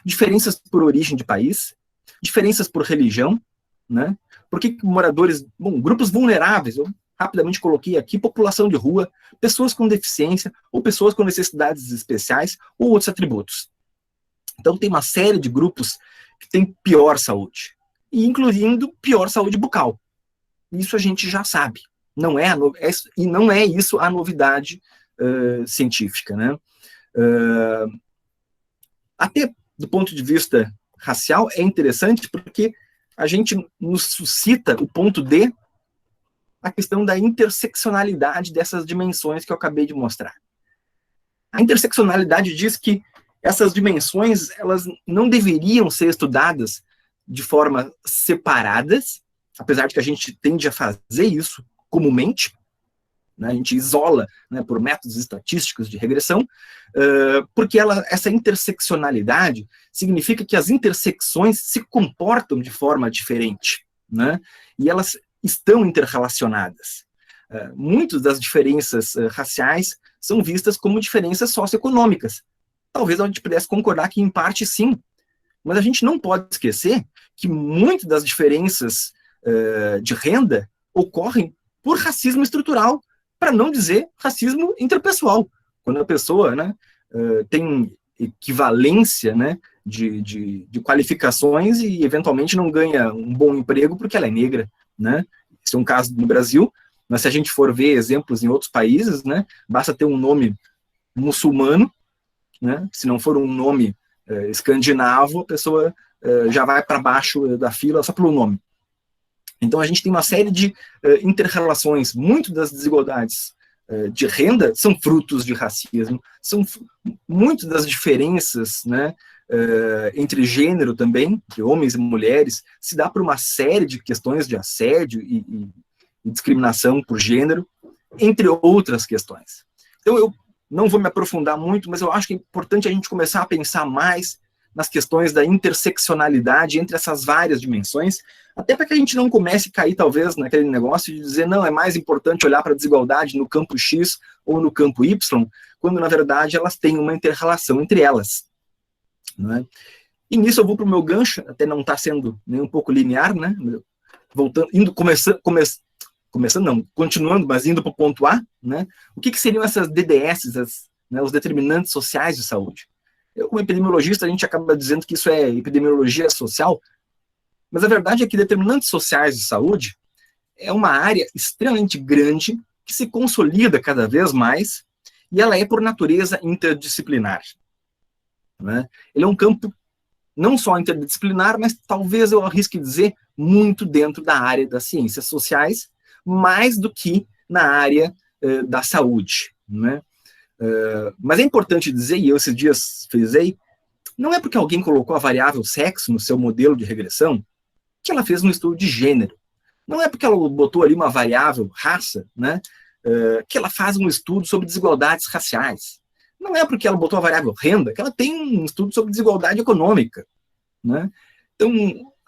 diferenças por origem de país, diferenças por religião, né? Porque moradores, grupos vulneráveis, eu rapidamente coloquei aqui, população de rua, pessoas com deficiência, ou pessoas com necessidades especiais, ou outros atributos. Então tem uma série de grupos que têm pior saúde, e incluindo pior saúde bucal. Isso a gente já sabe. E não é isso a novidade científica, né? Até do ponto de vista racial é interessante porque a gente nos suscita o ponto D, a questão da interseccionalidade dessas dimensões que eu acabei de mostrar. A interseccionalidade diz que essas dimensões, elas não deveriam ser estudadas de forma separadas, apesar de que a gente tende a fazer isso comumente, né, a gente isola, né, por métodos estatísticos de regressão, porque essa interseccionalidade significa que as intersecções se comportam de forma diferente, né, e elas estão interrelacionadas. Muitas das diferenças raciais são vistas como diferenças socioeconômicas. Talvez a gente pudesse concordar que, em parte, sim, mas a gente não pode esquecer que muitas das diferenças de renda ocorrem por racismo estrutural, para não dizer racismo interpessoal. Quando a pessoa, né, tem equivalência, né, de qualificações e, eventualmente, não ganha um bom emprego porque ela é negra, né? Esse é um caso no Brasil, mas se a gente for ver exemplos em outros países, né, basta ter um nome muçulmano, né, se não for um nome escandinavo, a pessoa já vai para baixo da fila só pelo nome. Então, a gente tem uma série de inter-relações. Muito das desigualdades de renda são frutos de racismo, muito das diferenças, né, entre gênero também, de homens e mulheres, se dá por uma série de questões de assédio e discriminação por gênero, entre outras questões. Então, eu não vou me aprofundar muito, mas eu acho que é importante a gente começar a pensar mais nas questões da interseccionalidade entre essas várias dimensões, até para que a gente não comece a cair, talvez, naquele negócio de dizer, não, é mais importante olhar para a desigualdade no campo X ou no campo Y, quando, na verdade, elas têm uma inter-relação entre elas. Né? E nisso eu vou para o meu gancho, até não está sendo nem um pouco linear, né? Continuando, mas indo para o ponto A, né? O que seriam essas DDS, né, os determinantes sociais de saúde? Eu, como epidemiologista, a gente acaba dizendo que isso é epidemiologia social, mas a verdade é que determinantes sociais de saúde é uma área extremamente grande que se consolida cada vez mais e ela é, por natureza, interdisciplinar. Né? Ele é um campo não só interdisciplinar, mas talvez eu arrisque dizer muito dentro da área das ciências sociais, mais do que na área da saúde. Né? Mas é importante dizer, e eu esses dias frisei, não é porque alguém colocou a variável sexo no seu modelo de regressão que ela fez um estudo de gênero. Não é porque ela botou ali uma variável raça, né, que ela faz um estudo sobre desigualdades raciais. Não é porque ela botou a variável renda que ela tem um estudo sobre desigualdade econômica. Né? Então,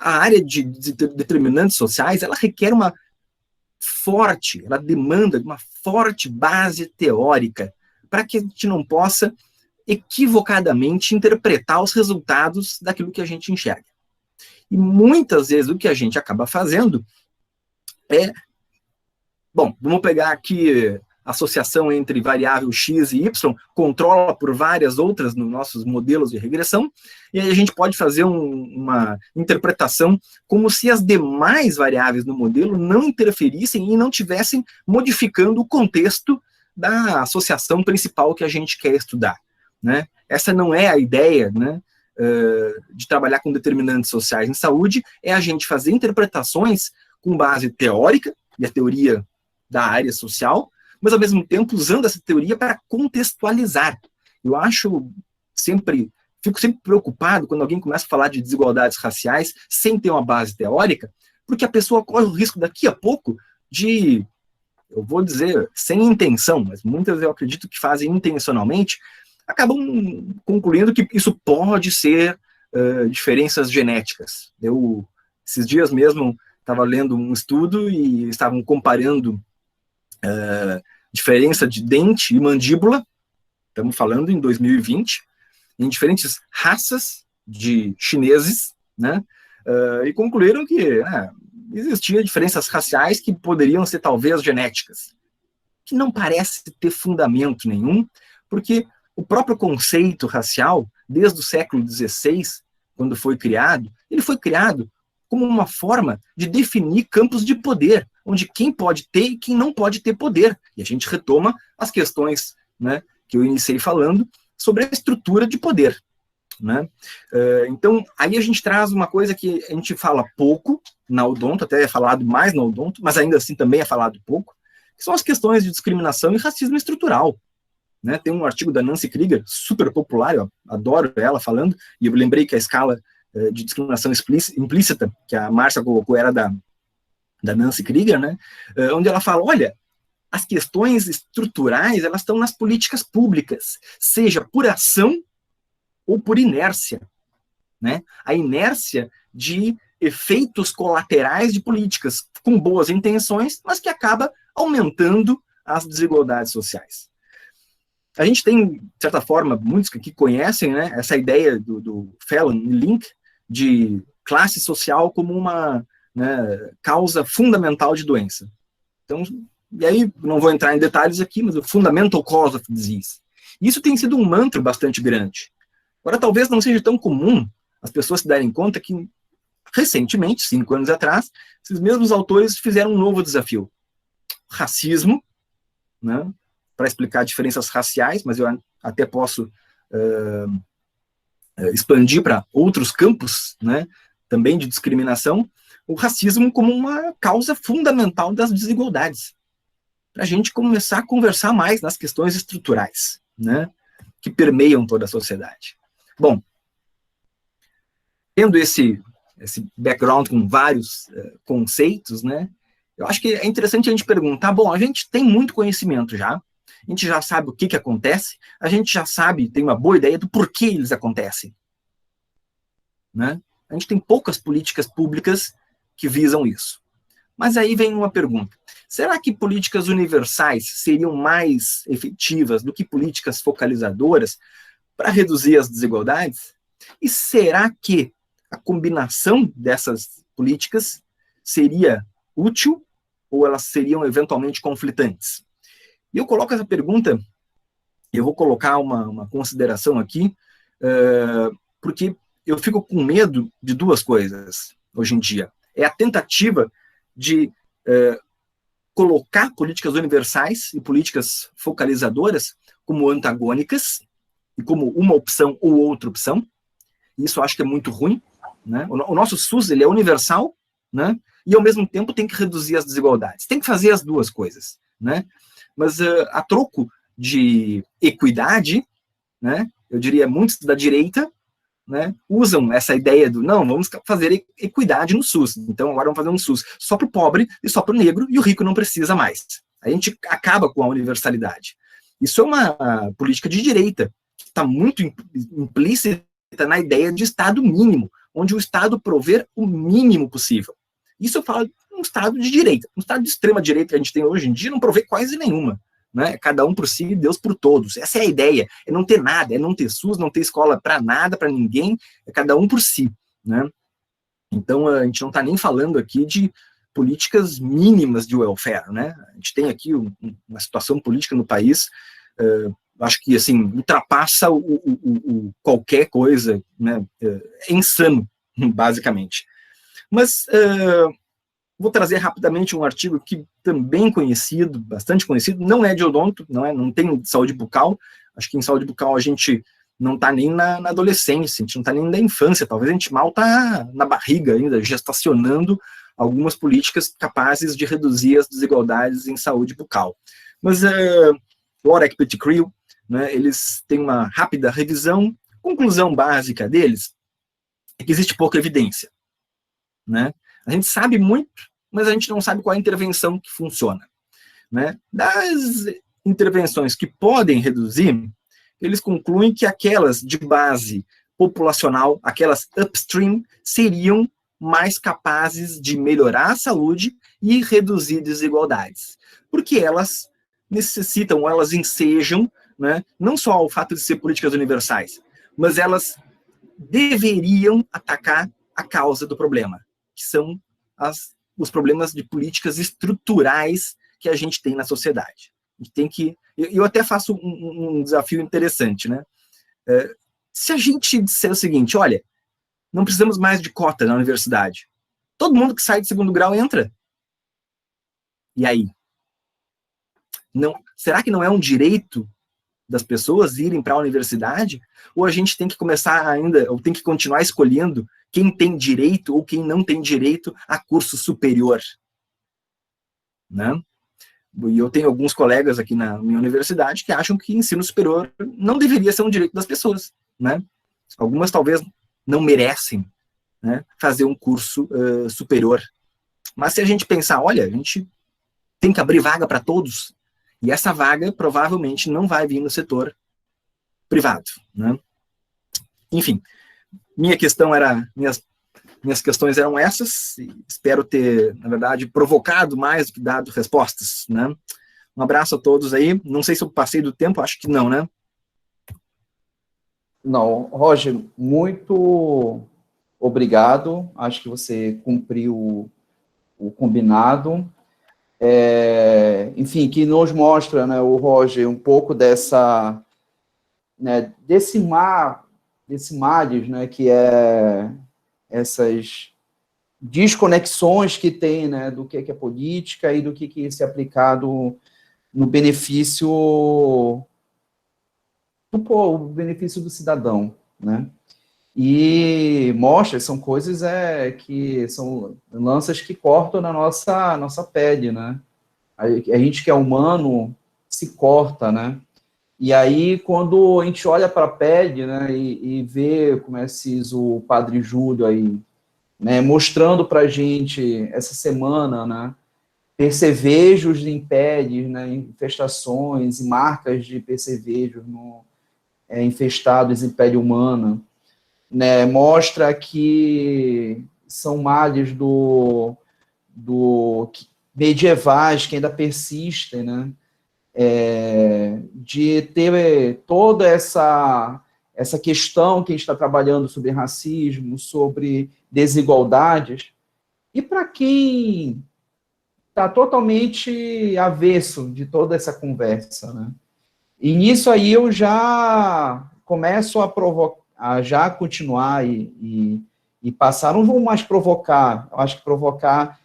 a área de determinantes sociais, ela requer ela demanda uma forte base teórica para que a gente não possa equivocadamente interpretar os resultados daquilo que a gente enxerga. E muitas vezes o que a gente acaba fazendo bom, vamos pegar aqui a associação entre variável x e y, controla por várias outras nos nossos modelos de regressão, e aí a gente pode fazer uma interpretação como se as demais variáveis no modelo não interferissem e não tivessem modificando o contexto da associação principal que a gente quer estudar, né? Essa não é a ideia, né, de trabalhar com determinantes sociais em saúde, é a gente fazer interpretações com base teórica, e a teoria da área social, mas ao mesmo tempo usando essa teoria para contextualizar. Eu fico sempre preocupado quando alguém começa a falar de desigualdades raciais sem ter uma base teórica, porque a pessoa corre o risco daqui a pouco de, eu vou dizer, sem intenção, mas muitas eu acredito que fazem intencionalmente, acabam concluindo que isso pode ser diferenças genéticas. Esses dias mesmo, estava lendo um estudo e estavam comparando diferença de dente e mandíbula, estamos falando em 2020, em diferentes raças de chineses, né, e concluíram que existiam diferenças raciais que poderiam ser talvez genéticas, que não parece ter fundamento nenhum, porque o próprio conceito racial, desde o século XVI, quando foi criado, ele foi criado como uma forma de definir campos de poder, onde quem pode ter e quem não pode ter poder. E a gente retoma as questões, né, que eu iniciei falando sobre a estrutura de poder, né? Então, aí a gente traz uma coisa que a gente fala pouco na odonto, até é falado mais na odonto, mas ainda assim também é falado pouco, que são as questões de discriminação e racismo estrutural. Né? Tem um artigo da Nancy Krieger, super popular, eu adoro ela falando, e eu lembrei que a escala de discriminação implícita, que a Márcia colocou, era da Nancy Krieger, né? Onde ela fala, olha, as questões estruturais, elas estão nas políticas públicas, seja por ação ou por inércia, né? A inércia de efeitos colaterais de políticas com boas intenções, mas que acaba aumentando as desigualdades sociais. A gente tem, de certa forma, muitos que conhecem, né, essa ideia do Fallon e Link de classe social como uma, né, causa fundamental de doença. Então, e aí, não vou entrar em detalhes aqui, mas o fundamental cause of disease. Isso tem sido um mantra bastante grande. Agora, talvez não seja tão comum as pessoas se darem conta que, recentemente, 5 anos atrás, esses mesmos autores fizeram um novo desafio. Racismo, né, para explicar diferenças raciais, mas eu até posso expandir para outros campos, né, também de discriminação, o racismo como uma causa fundamental das desigualdades. Para a gente começar a conversar mais nas questões estruturais, né, que permeiam toda a sociedade. Bom, tendo esse background com vários conceitos, né, eu acho que é interessante a gente perguntar, bom, a gente tem muito conhecimento já, a gente já sabe o que acontece, a gente já sabe, tem uma boa ideia do porquê eles acontecem, né? A gente tem poucas políticas públicas que visam isso. Mas aí vem uma pergunta, será que políticas universais seriam mais efetivas do que políticas focalizadoras para reduzir as desigualdades? E será que a combinação dessas políticas seria útil ou elas seriam eventualmente conflitantes? E eu coloco essa pergunta, eu vou colocar uma consideração aqui, porque eu fico com medo de duas coisas hoje em dia. É a tentativa de colocar políticas universais e políticas focalizadoras como antagônicas, e como uma opção ou outra opção. Isso eu acho que é muito ruim, né? O nosso SUS, ele é universal, né? E ao mesmo tempo tem que reduzir as desigualdades. Tem que fazer as duas coisas, né? Mas a troco de equidade, né, eu diria muitos da direita, né, usam essa ideia do, não, vamos fazer equidade no SUS, então agora vamos fazer um SUS só para o pobre e só para o negro, e o rico não precisa mais. A gente acaba com a universalidade. Isso é uma política de direita, que está muito implícita na ideia de Estado mínimo, onde o Estado prover o mínimo possível. Isso eu falo de um Estado de direita. Um Estado de extrema direita que a gente tem hoje em dia não provê quase nenhuma. Né? Cada um por si, Deus por todos. Essa é a ideia. É não ter nada, é não ter SUS, não ter escola para nada, para ninguém, é cada um por si. Né? Então, a gente não está nem falando aqui de políticas mínimas de welfare. Né? A gente tem aqui uma situação política no país, acho que assim, ultrapassa qualquer coisa, né? É insano, basicamente. Mas vou trazer rapidamente um artigo que também conhecido, bastante conhecido, não é de odonto, não tem saúde bucal, acho que em saúde bucal a gente não está nem na adolescência, a gente não está nem na infância, talvez a gente mal está na barriga ainda, gestacionando algumas políticas capazes de reduzir as desigualdades em saúde bucal. Mas Lorek Pettigrew, né, eles têm uma rápida revisão, conclusão básica deles é que existe pouca evidência. Né? A gente sabe muito, mas a gente não sabe qual é a intervenção que funciona. Né? Das intervenções que podem reduzir, eles concluem que aquelas de base populacional, aquelas upstream, seriam mais capazes de melhorar a saúde e reduzir desigualdades. Porque elas necessitam, elas ensejam, né, não só o fato de ser políticas universais, mas elas deveriam atacar a causa do problema, que são os problemas de políticas estruturais que a gente tem na sociedade. A gente tem que, eu até faço um desafio interessante, né? Se a gente disser o seguinte, olha, não precisamos mais de cota na universidade, todo mundo que sai de segundo grau entra. E aí? Não, será que não é um direito das pessoas irem para a universidade? Ou a gente tem que começar ainda, ou tem que continuar escolhendo quem tem direito ou quem não tem direito a curso superior? Né? E eu tenho alguns colegas aqui na minha universidade que acham que ensino superior não deveria ser um direito das pessoas. Né? Algumas talvez não merecem, né, fazer um curso superior. Mas se a gente pensar, olha, a gente tem que abrir vaga para todos, e essa vaga provavelmente não vai vir no setor privado. Né? Enfim, minhas questões eram essas, e espero ter, na verdade, provocado mais do que dado respostas. Né? Um abraço a todos aí. Não sei se eu passei do tempo, acho que não, né? Não, Roger, muito obrigado. Acho que você cumpriu o combinado. Enfim, que nos mostra, né, o Roger, um pouco dessa, né, desse mares, né, que é essas desconexões que tem, né, do que é política e do que é se aplicado no benefício do cidadão, né? E mostra, são coisas que são lanças que cortam na nossa pele, né? A gente que é humano se corta, né? E aí, quando a gente olha para a pele, né, e vê, como se diz o Padre Júlio aí, né, mostrando para a gente essa semana, né, percevejos em pele, né, infestações e marcas de percevejos infestados em pele humana, né, mostra que são males medievais que ainda persistem, né, de ter toda essa questão que a gente está trabalhando sobre racismo, sobre desigualdades, e para quem está totalmente avesso de toda essa conversa, né? E nisso aí eu já começo a já continuar e passar, não vou mais provocar, eu acho que provocar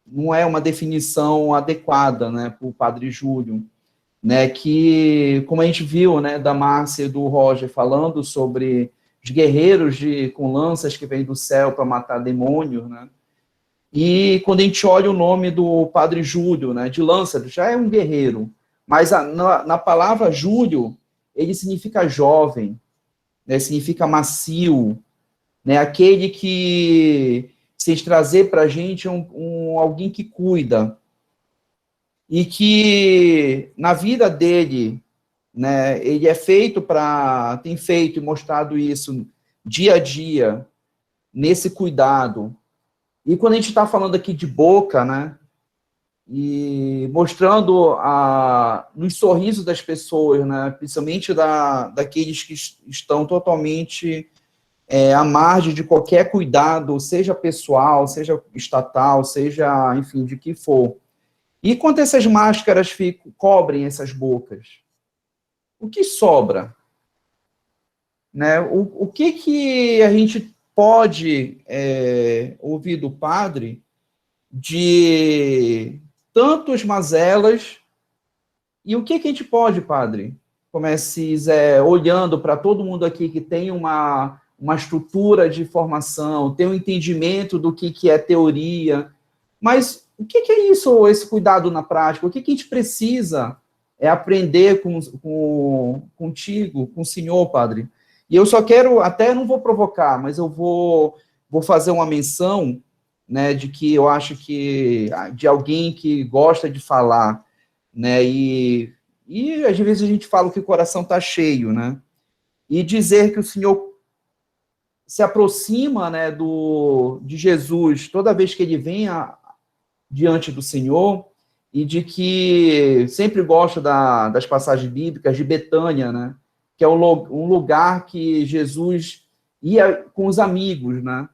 não é uma definição adequada, né, para o Padre Júlio, né, que, como a gente viu, né, da Márcia e do Roger falando sobre os guerreiros com lanças que vêm do céu para matar demônios, né, e quando a gente olha o nome do Padre Júlio, né, de lança, já é um guerreiro, mas na palavra Júlio, ele significa jovem, né, significa macio, né, aquele que se trazer para a gente alguém que cuida, e que na vida dele, né, ele tem feito e mostrado isso dia a dia, nesse cuidado. E quando a gente está falando aqui de boca, né, e mostrando nos sorrisos das pessoas, né, principalmente daqueles que estão totalmente à margem de qualquer cuidado, seja pessoal, seja estatal, seja, enfim, de que for. E quando essas máscaras cobrem essas bocas, o que sobra? Né? O que a gente pode ouvir do padre de tantas mazelas, e o que a gente pode, padre? Comece olhando para todo mundo aqui que tem uma estrutura de formação, tem um entendimento do que é teoria, mas o que é isso, esse cuidado na prática? O que a gente precisa aprender contigo, com o senhor, padre? E eu só quero, até não vou provocar, mas eu vou fazer uma menção, né, de que eu acho que de alguém que gosta de falar, né, e às vezes a gente fala que o coração está cheio, né, e dizer que o Senhor se aproxima, né, de Jesus toda vez que ele vem diante do Senhor, e de que sempre gosto das passagens bíblicas de Betânia, né, que é um lugar que Jesus ia com os amigos, né.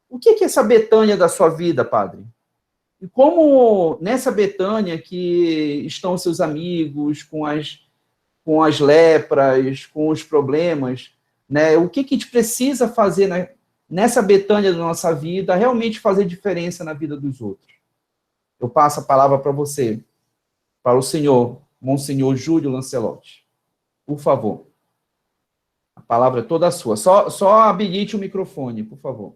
O que é essa Betânia da sua vida, padre? E como nessa Betânia que estão seus amigos com as lepras, com os problemas, né? O que a gente precisa fazer, né, nessa Betânia da nossa vida, realmente fazer diferença na vida dos outros? Eu passo a palavra para você, para o senhor, Monsenhor Júlio Lancelotti. Por favor. A palavra é toda sua. Só habilite o microfone, por favor.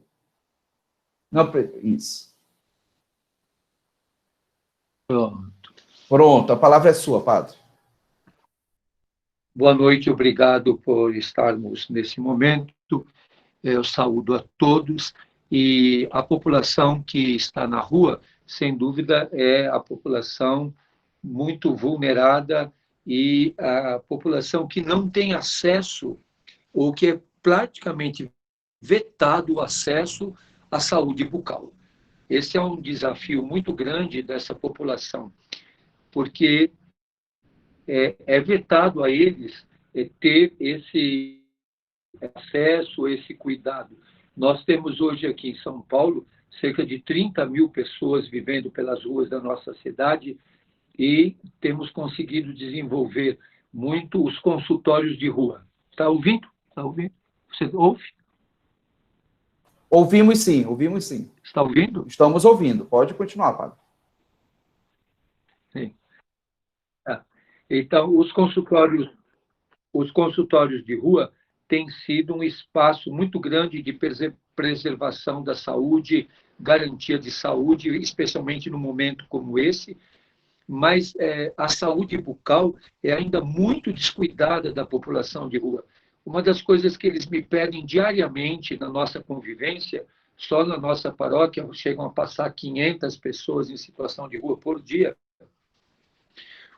Não, isso. Pronto, a palavra é sua, padre. Boa noite, obrigado por estarmos nesse momento. Eu saúdo a todos e a população que está na rua, sem dúvida, é a população muito vulnerada e a população que não tem acesso ou que é praticamente vetado o acesso à saúde bucal. Esse é um desafio muito grande dessa população, porque é vetado a eles ter esse acesso, esse cuidado. Nós temos hoje aqui em São Paulo cerca de 30 mil pessoas vivendo pelas ruas da nossa cidade e temos conseguido desenvolver muito os consultórios de rua. Está ouvindo? Está ouvindo? Você ouve? Ouvimos sim, ouvimos sim. Está ouvindo? Estamos ouvindo. Pode continuar, padre. Sim. Então, os consultórios de rua têm sido um espaço muito grande de preservação da saúde, garantia de saúde, especialmente num momento como esse, mas a saúde bucal é ainda muito descuidada da população de rua. Uma das coisas que eles me pedem diariamente na nossa convivência, só na nossa paróquia chegam a passar 500 pessoas em situação de rua por dia.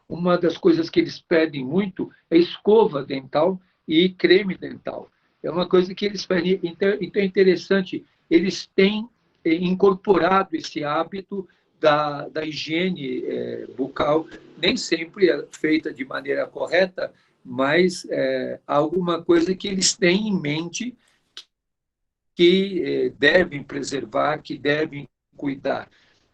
Uma das coisas que eles pedem muito é escova dental e creme dental. É uma coisa que eles pedem. Então é interessante, eles têm incorporado esse hábito da higiene bucal, nem sempre é feita de maneira correta, mas alguma coisa que eles têm em mente que devem preservar, que devem cuidar.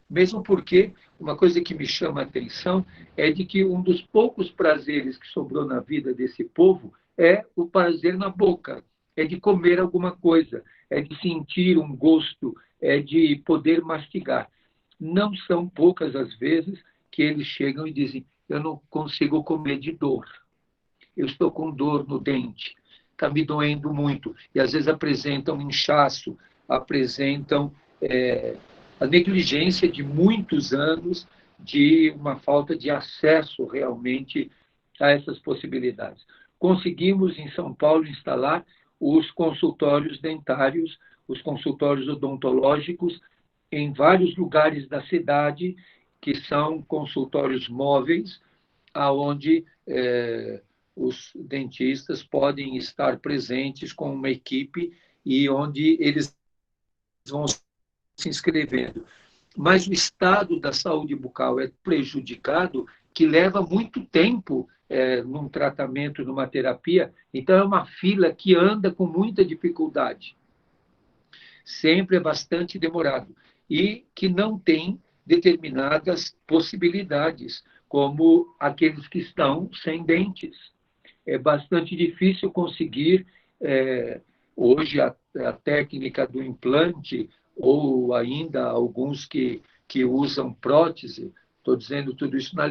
Mesmo porque uma coisa que me chama a atenção é de que um dos poucos prazeres que sobrou na vida desse povo é o prazer na boca, é de comer alguma coisa, é de sentir um gosto, é de poder mastigar. Não são poucas as vezes que eles chegam e dizem: eu não consigo comer de dor, eu estou com dor no dente, está me doendo muito. E às vezes apresentam inchaço, apresentam a negligência de muitos anos de uma falta de acesso realmente a essas possibilidades. Conseguimos, em São Paulo, instalar os consultórios dentários, os consultórios odontológicos, em vários lugares da cidade, que são consultórios móveis, onde os dentistas podem estar presentes com uma equipe e onde eles vão se inscrevendo. Mas o estado da saúde bucal é prejudicado, que leva muito tempo num tratamento, numa terapia. Então, é uma fila que anda com muita dificuldade. Sempre é bastante demorado. E que não tem determinadas possibilidades, como aqueles que estão sem dentes. É bastante difícil conseguir, hoje, a técnica do implante, ou ainda alguns que usam prótese. Estou dizendo tudo isso na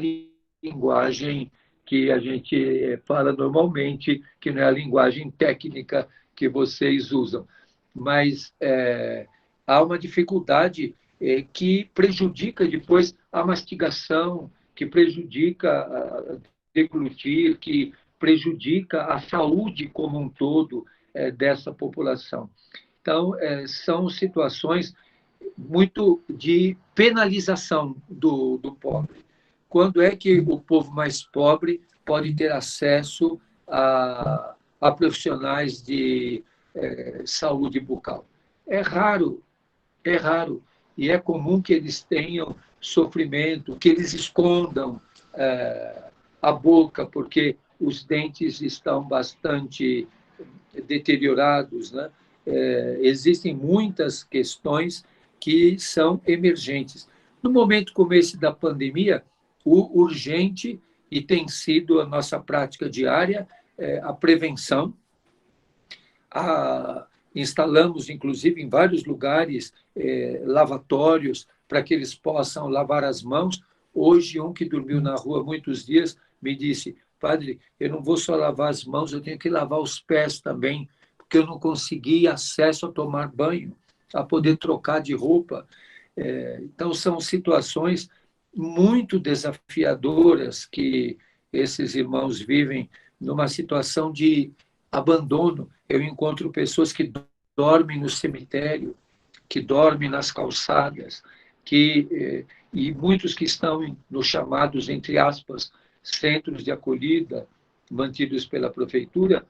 linguagem que a gente fala normalmente, que não é a linguagem técnica que vocês usam. Mas há uma dificuldade que prejudica depois a mastigação, que prejudica a deglutir, que prejudica a saúde como um todo dessa população. Então, são situações muito de penalização do pobre. Quando é que o povo mais pobre pode ter acesso a profissionais de saúde bucal? É raro, é raro. E é comum que eles tenham sofrimento, que eles escondam a boca, porque os dentes estão bastante deteriorados, né? Existem muitas questões que são emergentes. No momento como esse da pandemia, o urgente, e tem sido a nossa prática diária, a prevenção. Instalamos, inclusive, em vários lugares, lavatórios para que eles possam lavar as mãos. Hoje, um que dormiu na rua muitos dias me disse: padre, eu não vou só lavar as mãos, eu tenho que lavar os pés também, porque eu não consegui acesso a tomar banho, a poder trocar de roupa. Então, são situações muito desafiadoras que esses irmãos vivem, numa situação de abandono. Eu encontro pessoas que dormem no cemitério, que dormem nas calçadas, e muitos que estão nos chamados, entre aspas, centros de acolhida, mantidos pela prefeitura.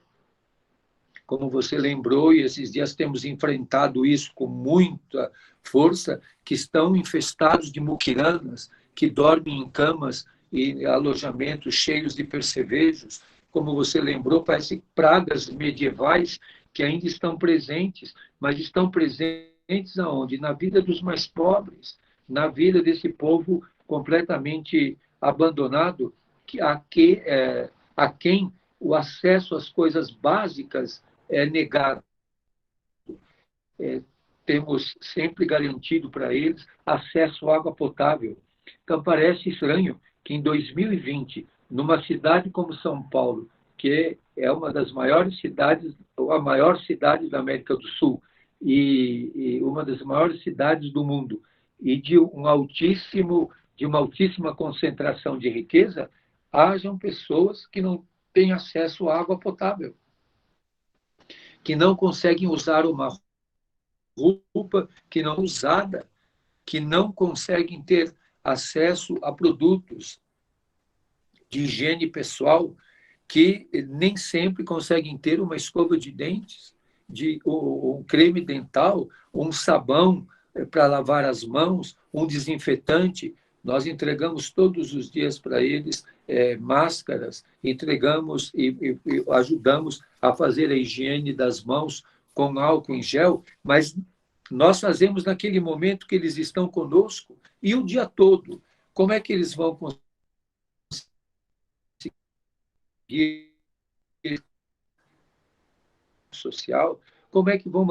Como você lembrou, e esses dias temos enfrentado isso com muita força, que estão infestados de muquiranas, que dormem em camas e alojamentos cheios de percevejos. Como você lembrou, parece pragas medievais que ainda estão presentes, mas estão presentes aonde? Na vida dos mais pobres, na vida desse povo completamente abandonado, a quem o acesso às coisas básicas é negado. Temos sempre garantido para eles acesso à água potável. Então, parece estranho que em 2020, numa cidade como São Paulo, que é uma das maiores cidades, a maior cidade da América do Sul, e uma das maiores cidades do mundo, e de uma altíssima concentração de riqueza, hajam pessoas que não têm acesso à água potável, que não conseguem usar uma roupa que não é usada, que não conseguem ter acesso a produtos de higiene pessoal, que nem sempre conseguem ter uma escova de dentes, um creme dental, um sabão para lavar as mãos, um desinfetante. Nós entregamos todos os dias para eles máscaras, entregamos e ajudamos a fazer a higiene das mãos com álcool em gel, mas nós fazemos naquele momento que eles estão conosco e o dia todo. Como é que eles vão conseguir social? Como é que vão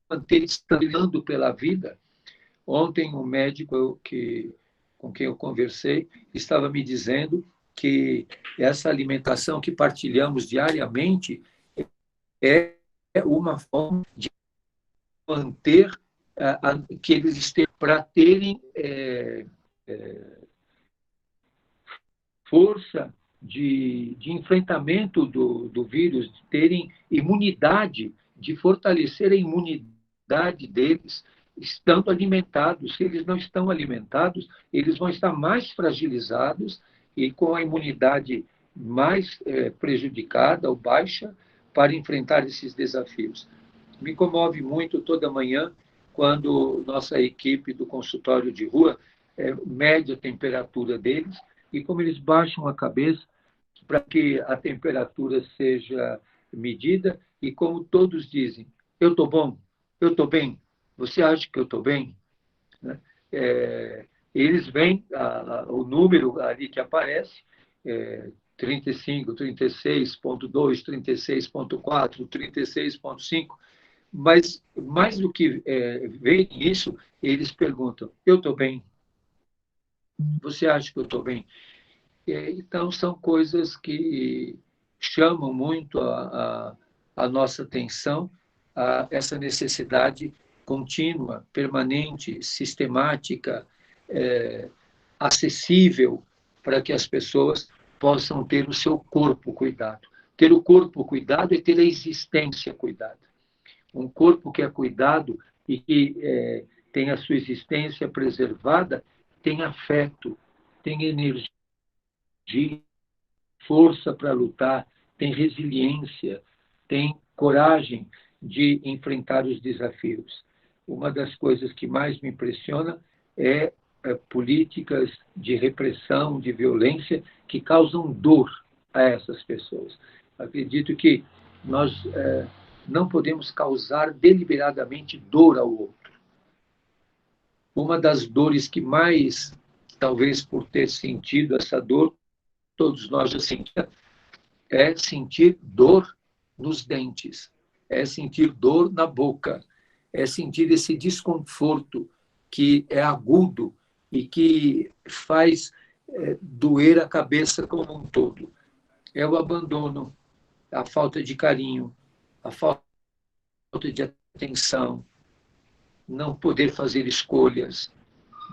manter estando pela vida? Ontem, um médico com quem eu conversei estava me dizendo que essa alimentação que partilhamos diariamente é uma forma de manter que eles estejam, para terem força de enfrentamento do vírus, de terem imunidade, de fortalecer a imunidade deles, estando alimentados. Se eles não estão alimentados, eles vão estar mais fragilizados e com a imunidade mais prejudicada ou baixa, para enfrentar esses desafios. Me comove muito toda manhã quando nossa equipe do consultório de rua mede a temperatura deles e como eles baixam a cabeça para que a temperatura seja medida e como todos dizem, eu estou bom, eu estou bem, você acha que eu estou bem? Né? Eles veem o número ali que aparece, 35, 36,2, 36,4, 36,5, mas mais do que ver isso, eles perguntam, eu estou bem? Você acha que eu estou bem? Então, são coisas que chamam muito a nossa atenção, a essa necessidade contínua, permanente, sistemática, acessível, para que as pessoas possam ter o seu corpo cuidado. Ter o corpo cuidado é ter a existência cuidada. Um corpo que é cuidado e que tem a sua existência preservada, tem afeto, tem energia, força para lutar, tem resiliência, tem coragem de enfrentar os desafios. Uma das coisas que mais me impressiona é políticas de repressão, de violência, que causam dor a essas pessoas. Acredito que nós não podemos causar deliberadamente dor ao outro. Uma das dores que mais, talvez por ter sentido essa dor, todos nós já sentimos, é sentir dor nos dentes, é sentir dor na boca, é sentir esse desconforto que é agudo e que faz doer a cabeça como um todo. É o abandono, a falta de carinho, a falta de atenção, não poder fazer escolhas,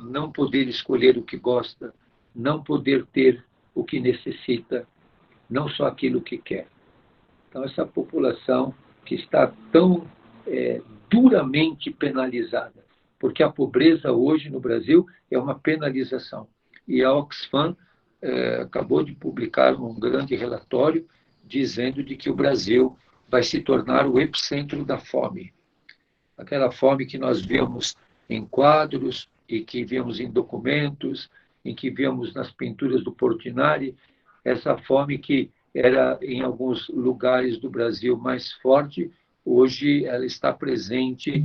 não poder escolher o que gosta, não poder ter o que necessita, não só aquilo que quer. Então, essa população que está tão duramente penalizada, porque a pobreza hoje no Brasil é uma penalização. E a Oxfam acabou de publicar um grande relatório dizendo de que o Brasil vai se tornar o epicentro da fome. Aquela fome que nós vemos em quadros e que vemos em documentos, em que vemos nas pinturas do Portinari, essa fome que era em alguns lugares do Brasil mais forte, hoje ela está presente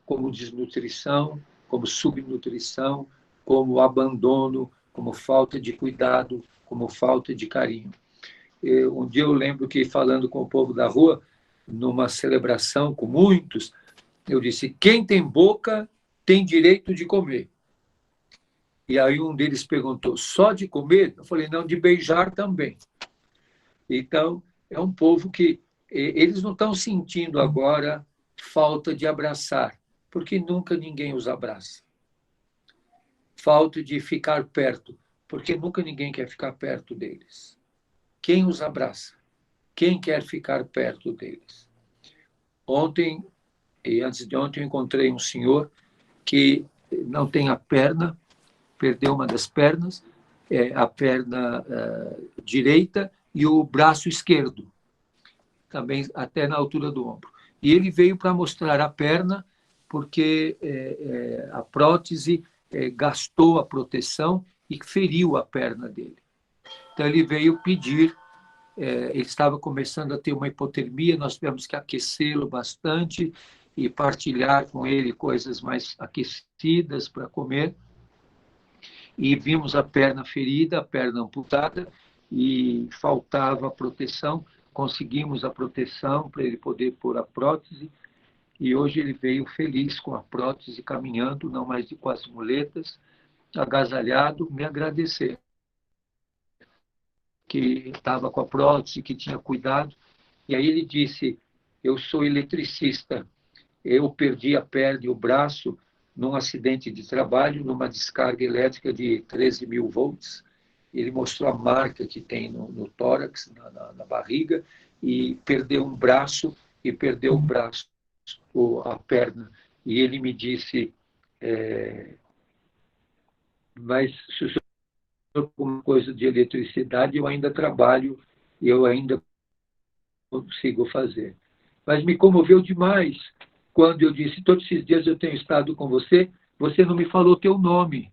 como desnutrição, como subnutrição, como abandono, como falta de cuidado, como falta de carinho. Um dia eu lembro que, falando com o povo da rua, numa celebração com muitos, eu disse, quem tem boca tem direito de comer. E aí um deles perguntou, só de comer? Eu falei, não, de beijar também. Então, é um povo que eles não estão sentindo agora falta de abraçar, porque nunca ninguém os abraça. Falta de ficar perto, porque nunca ninguém quer ficar perto deles. Quem os abraça? Quem quer ficar perto deles? Ontem, e antes de ontem, eu encontrei um senhor que não tem a perna, perdeu uma das pernas, a perna direita e o braço esquerdo, também até na altura do ombro. E ele veio para mostrar a perna, porque a prótese gastou a proteção e feriu a perna dele. Então ele veio pedir, ele estava começando a ter uma hipotermia, nós tivemos que aquecê-lo bastante e partilhar com ele coisas mais aquecidas para comer. E vimos a perna ferida, a perna amputada, e faltava a proteção. Conseguimos a proteção para ele poder pôr a prótese, e hoje ele veio feliz com a prótese, caminhando, não mais com as muletas, agasalhado, me agradecer. Que estava com a prótese, que tinha cuidado. E aí ele disse, eu sou eletricista, eu perdi a perna e o braço num acidente de trabalho, numa descarga elétrica de 13 mil volts. Ele mostrou a marca que tem no tórax, na barriga, e perdeu um braço e perdeu o braço, a perna. E ele me disse, mas se o senhor alguma coisa de eletricidade, eu ainda trabalho, eu ainda consigo fazer. Mas me comoveu demais quando eu disse, todos esses dias eu tenho estado com você, você não me falou teu nome.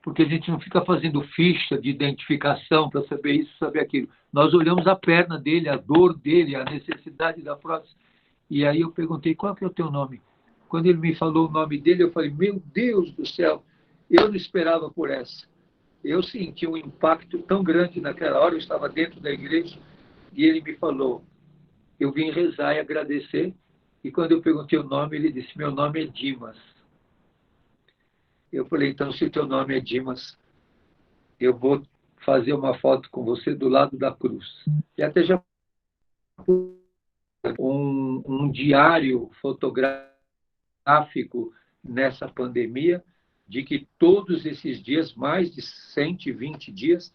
Porque a gente não fica fazendo ficha de identificação para saber isso, saber aquilo. Nós olhamos a perna dele, a dor dele, a necessidade da prótese. E aí eu perguntei, qual que é o teu nome? Quando ele me falou o nome dele, eu falei, meu Deus do céu, eu não esperava por essa. Eu senti um impacto tão grande naquela hora, eu estava dentro da igreja, e ele me falou, eu vim rezar e agradecer, e quando eu perguntei o nome, ele disse, meu nome é Dimas. Eu falei, então, se o teu nome é Dimas, eu vou fazer uma foto com você do lado da cruz. E até já um diário fotográfico nessa pandemia, de que todos esses dias, mais de 120 dias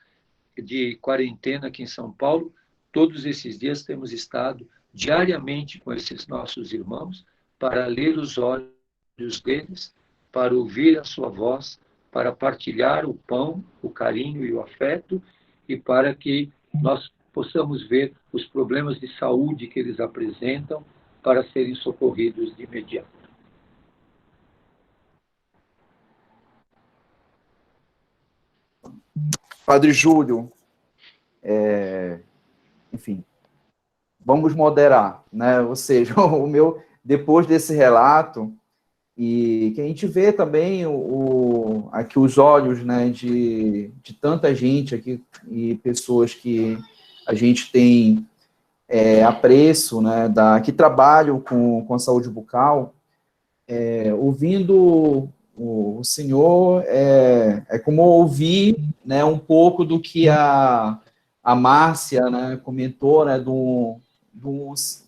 de quarentena aqui em São Paulo, todos esses dias temos estado diariamente com esses nossos irmãos para ler os olhos deles, para ouvir a sua voz, para partilhar o pão, o carinho e o afeto, e para que nós possamos ver os problemas de saúde que eles apresentam para serem socorridos de imediato. Padre Júlio, enfim, vamos moderar, né? Ou seja, o meu, depois desse relato, e que a gente vê também aqui os olhos, né, de tanta gente aqui, e pessoas que a gente tem apreço, né, que trabalham com a saúde bucal, ouvindo o senhor, é como ouvir, né, um pouco do que a Márcia, né, comentou, né,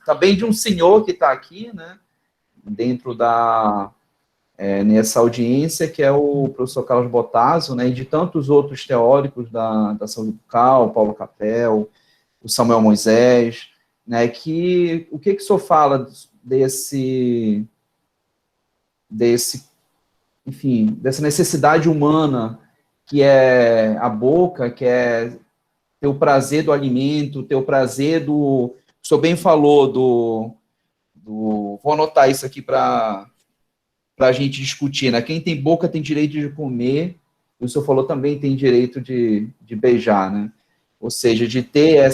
também de um senhor que está aqui, né, dentro nessa audiência, que é o professor Carlos Bottasso, né, e de tantos outros teóricos da saúde bucal, Paulo Capel, o Samuel Moisés, né, o que o senhor fala enfim, dessa necessidade humana que é a boca, que é ter o prazer do alimento, ter o prazer o senhor bem falou vou anotar isso aqui para a gente discutir, né? Quem tem boca tem direito de comer, o senhor falou também tem direito de beijar, né? Ou seja, de ter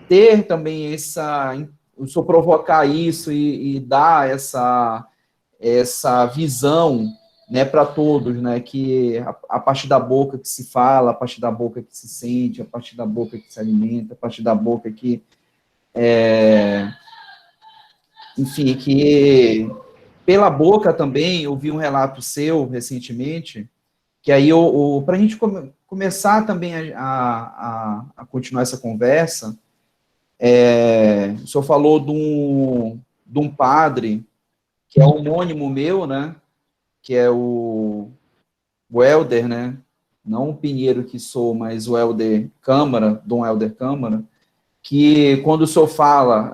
ter também o senhor provocar isso e dar essa visão, né, para todos, né, que a partir da boca que se fala, a partir da boca que se sente, a partir da boca que se alimenta, a partir da boca que enfim, que pela boca também, eu vi um relato seu recentemente, que aí para a gente começar também a continuar essa conversa, o senhor falou de um padre que é homônimo meu, né, que é o Helder, né, não o Pinheiro que sou, mas o Helder Câmara, Dom Helder Câmara, que quando o senhor fala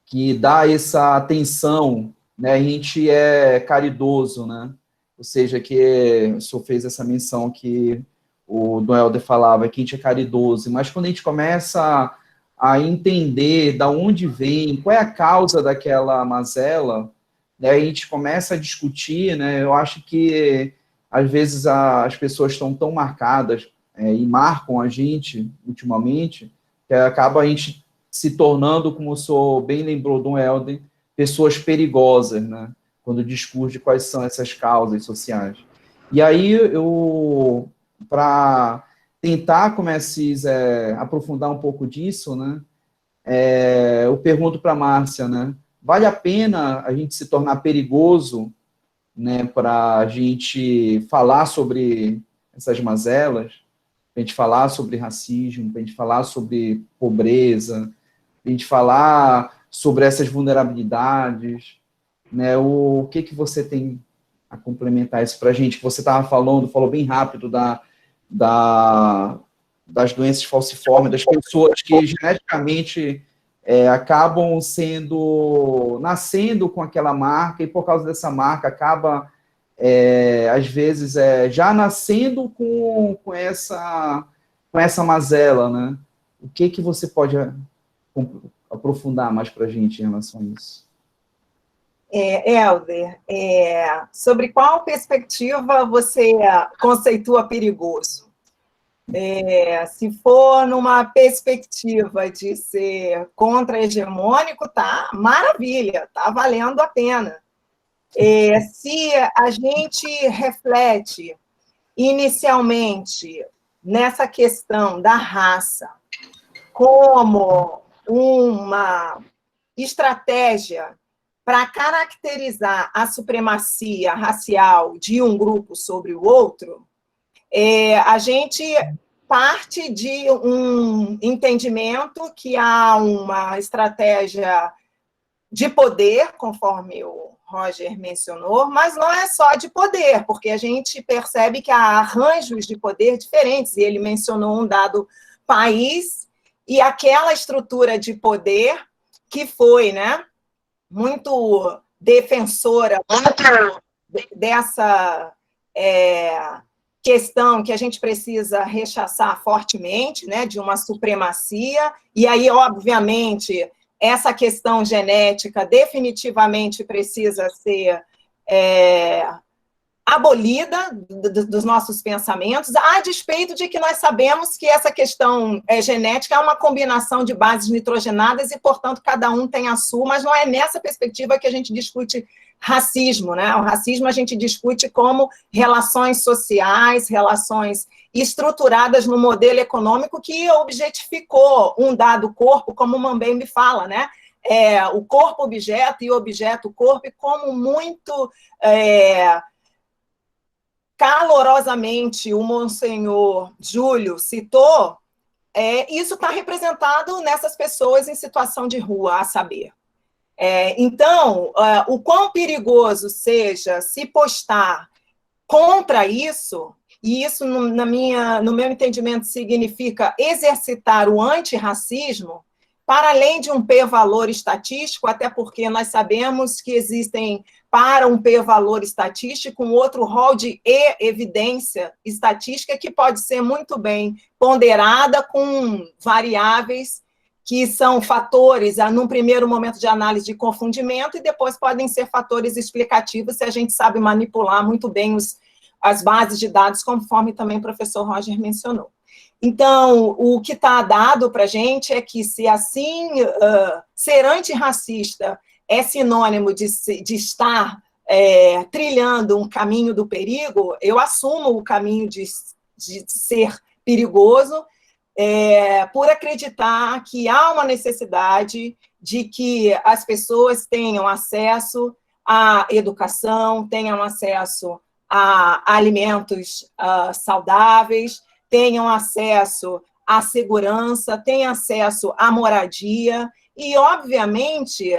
que dá essa atenção, né, a gente é caridoso, né, ou seja, que o senhor fez essa menção que o Dom Helder falava, que a gente é caridoso, mas quando a gente começa a entender da onde vem, qual é a causa daquela mazela, né, a gente começa a discutir, né, eu acho que às vezes as pessoas estão tão marcadas e marcam a gente ultimamente, que acaba a gente se tornando, como o senhor bem lembrou, Dom Helder, pessoas perigosas, né, quando discute quais são essas causas sociais. E aí, para tentar, aprofundar um pouco disso, né, eu pergunto para a Márcia, né, vale a pena a gente se tornar perigoso, né, para a gente falar sobre essas mazelas, para a gente falar sobre racismo, para a gente falar sobre pobreza, para a gente falar sobre essas vulnerabilidades, né, o que você tem a complementar isso para a gente, que você falou bem rápido das doenças falciformes, das pessoas que geneticamente acabam nascendo com aquela marca, e por causa dessa marca acaba, às vezes, já nascendo com com essa mazela, né? O que você pode aprofundar mais para a gente em relação a isso? Helder, sobre qual perspectiva você conceitua perigoso? Se for numa perspectiva de ser contra-hegemônico, tá maravilha, tá valendo a pena. Se a gente reflete inicialmente nessa questão da raça como uma estratégia para caracterizar a supremacia racial de um grupo sobre o outro, a gente parte de um entendimento que há uma estratégia de poder, conforme o Roger mencionou, mas não é só de poder, porque a gente percebe que há arranjos de poder diferentes, e ele mencionou um dado país, e aquela estrutura de poder que foi, né, muito defensora dessa questão que a gente precisa rechaçar fortemente, né, de uma supremacia, e aí, obviamente, essa questão genética definitivamente precisa ser abolida dos nossos pensamentos, a despeito de que nós sabemos que essa questão genética é uma combinação de bases nitrogenadas e, portanto, cada um tem a sua, mas não é nessa perspectiva que a gente discute racismo, né? O racismo a gente discute como relações sociais, relações estruturadas no modelo econômico que objetificou um dado corpo, como o Mambembe fala, né? O corpo-objeto e o objeto-corpo, como muito calorosamente o Monsenhor Júlio citou, isso está representado nessas pessoas em situação de rua, a saber. Então, o quão perigoso seja se postar contra isso, e isso, no meu entendimento, significa exercitar o antirracismo, para além de um p-valor estatístico, até porque nós sabemos que existem, para um p-valor estatístico, um outro rol de evidência estatística que pode ser muito bem ponderada com variáveis que são fatores, num primeiro momento de análise de confundimento, e depois podem ser fatores explicativos se a gente sabe manipular muito bem as bases de dados, conforme também o professor Roger mencionou. Então, o que está dado para a gente é que, se assim, ser antirracista é sinônimo de estar trilhando um caminho do perigo, eu assumo o caminho de ser perigoso, por acreditar que há uma necessidade de que as pessoas tenham acesso à educação, tenham acesso a alimentos saudáveis, tenham acesso à segurança, tenham acesso à moradia, e, obviamente,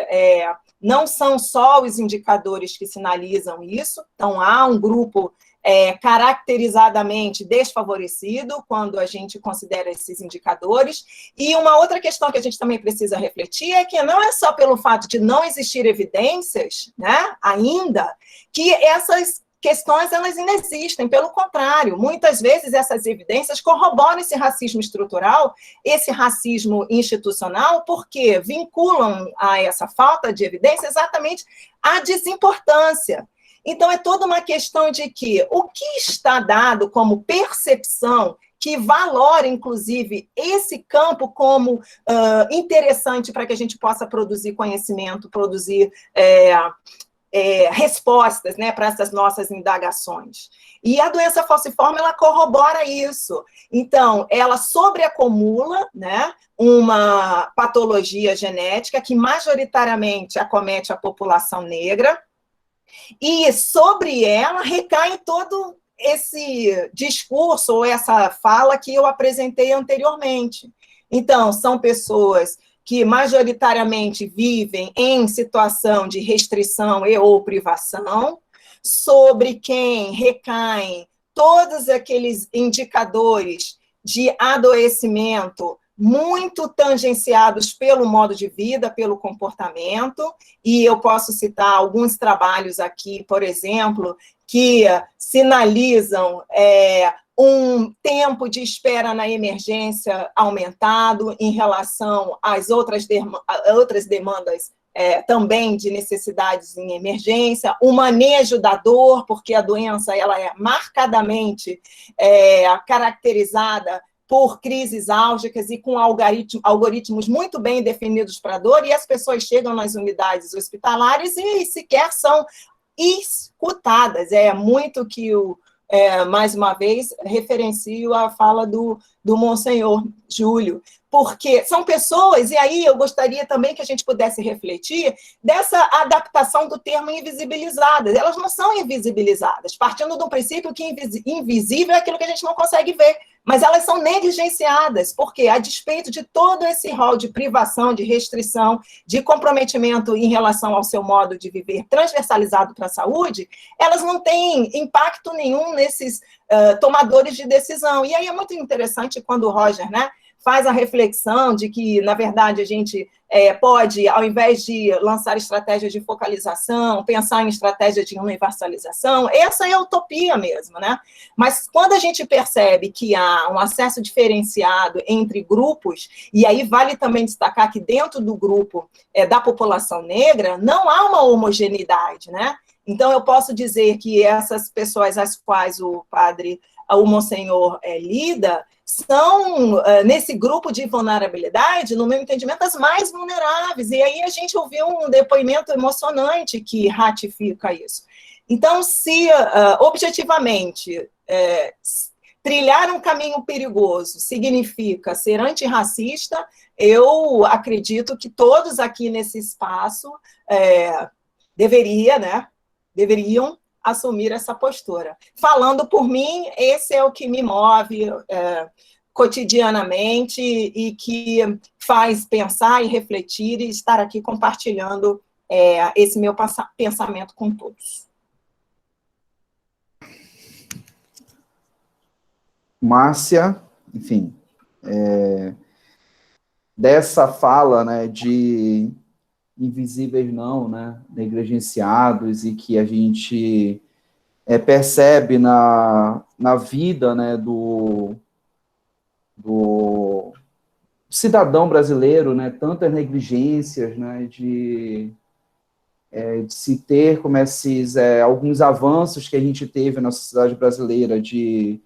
não são só os indicadores que sinalizam isso, então há um grupo caracterizadamente desfavorecido quando a gente considera esses indicadores. E uma outra questão que a gente também precisa refletir é que não é só pelo fato de não existir evidências, né, ainda, que essas questões elas ainda existem, pelo contrário, muitas vezes essas evidências corroboram esse racismo estrutural, esse racismo institucional, porque vinculam a essa falta de evidência exatamente a desimportância. Então, é toda uma questão de que o que está dado como percepção, que valora, inclusive, esse campo como interessante para que a gente possa produzir conhecimento, produzir respostas, né, para essas nossas indagações. E a doença falciforme, ela corrobora isso. Então, ela sobreacumula, né, uma patologia genética que majoritariamente acomete a população negra, e sobre ela recai todo esse discurso ou essa fala que eu apresentei anteriormente. Então, são pessoas que majoritariamente vivem em situação de restrição e ou privação, sobre quem recaem todos aqueles indicadores de adoecimento muito tangenciados pelo modo de vida, pelo comportamento, e eu posso citar alguns trabalhos aqui, por exemplo, que sinalizam um tempo de espera na emergência aumentado em relação às outras demandas também de necessidades em emergência, o manejo da dor, porque a doença ela é marcadamente caracterizada por crises álgicas e com algoritmos muito bem definidos para a dor, e as pessoas chegam nas unidades hospitalares e sequer são escutadas. É muito que, mais uma vez, referencio a fala do Monsenhor Júlio, porque são pessoas, e aí eu gostaria também que a gente pudesse refletir dessa adaptação do termo invisibilizadas. Elas não são invisibilizadas, partindo do princípio que invisível é aquilo que a gente não consegue ver, mas elas são negligenciadas, porque, a despeito de todo esse rol de privação, de restrição, de comprometimento em relação ao seu modo de viver transversalizado para a saúde, elas não têm impacto nenhum nesses tomadores de decisão. E aí é muito interessante quando o Roger, né, faz a reflexão de que, na verdade, a gente pode, ao invés de lançar estratégias de focalização, pensar em estratégia de universalização. Essa é a utopia mesmo, né? Mas quando a gente percebe que há um acesso diferenciado entre grupos, e aí vale também destacar que dentro do grupo da população negra, não há uma homogeneidade, né? Então, eu posso dizer que essas pessoas às quais o Monsenhor lida, são, nesse grupo de vulnerabilidade, no meu entendimento, as mais vulneráveis. E aí a gente ouviu um depoimento emocionante que ratifica isso. Então, se objetivamente trilhar um caminho perigoso significa ser antirracista, eu acredito que todos aqui nesse espaço deveriam assumir essa postura. Falando por mim, esse é o que me move cotidianamente e que faz pensar e refletir e estar aqui compartilhando esse meu pensamento com todos. Márcia, enfim, dessa fala, né, de invisíveis não, né, negligenciados, e que a gente percebe na vida, né, do cidadão brasileiro, né, tantas negligências, né, de se ter como alguns avanços que a gente teve na sociedade brasileira de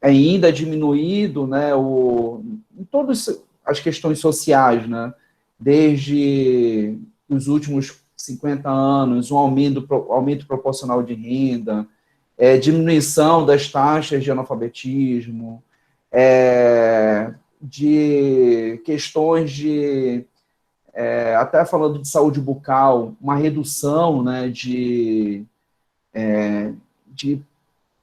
ainda diminuído, né, em todas as questões sociais, né, desde os últimos 50 anos, um aumento proporcional de renda, diminuição das taxas de analfabetismo, de questões de, até falando de saúde bucal, uma redução, né, de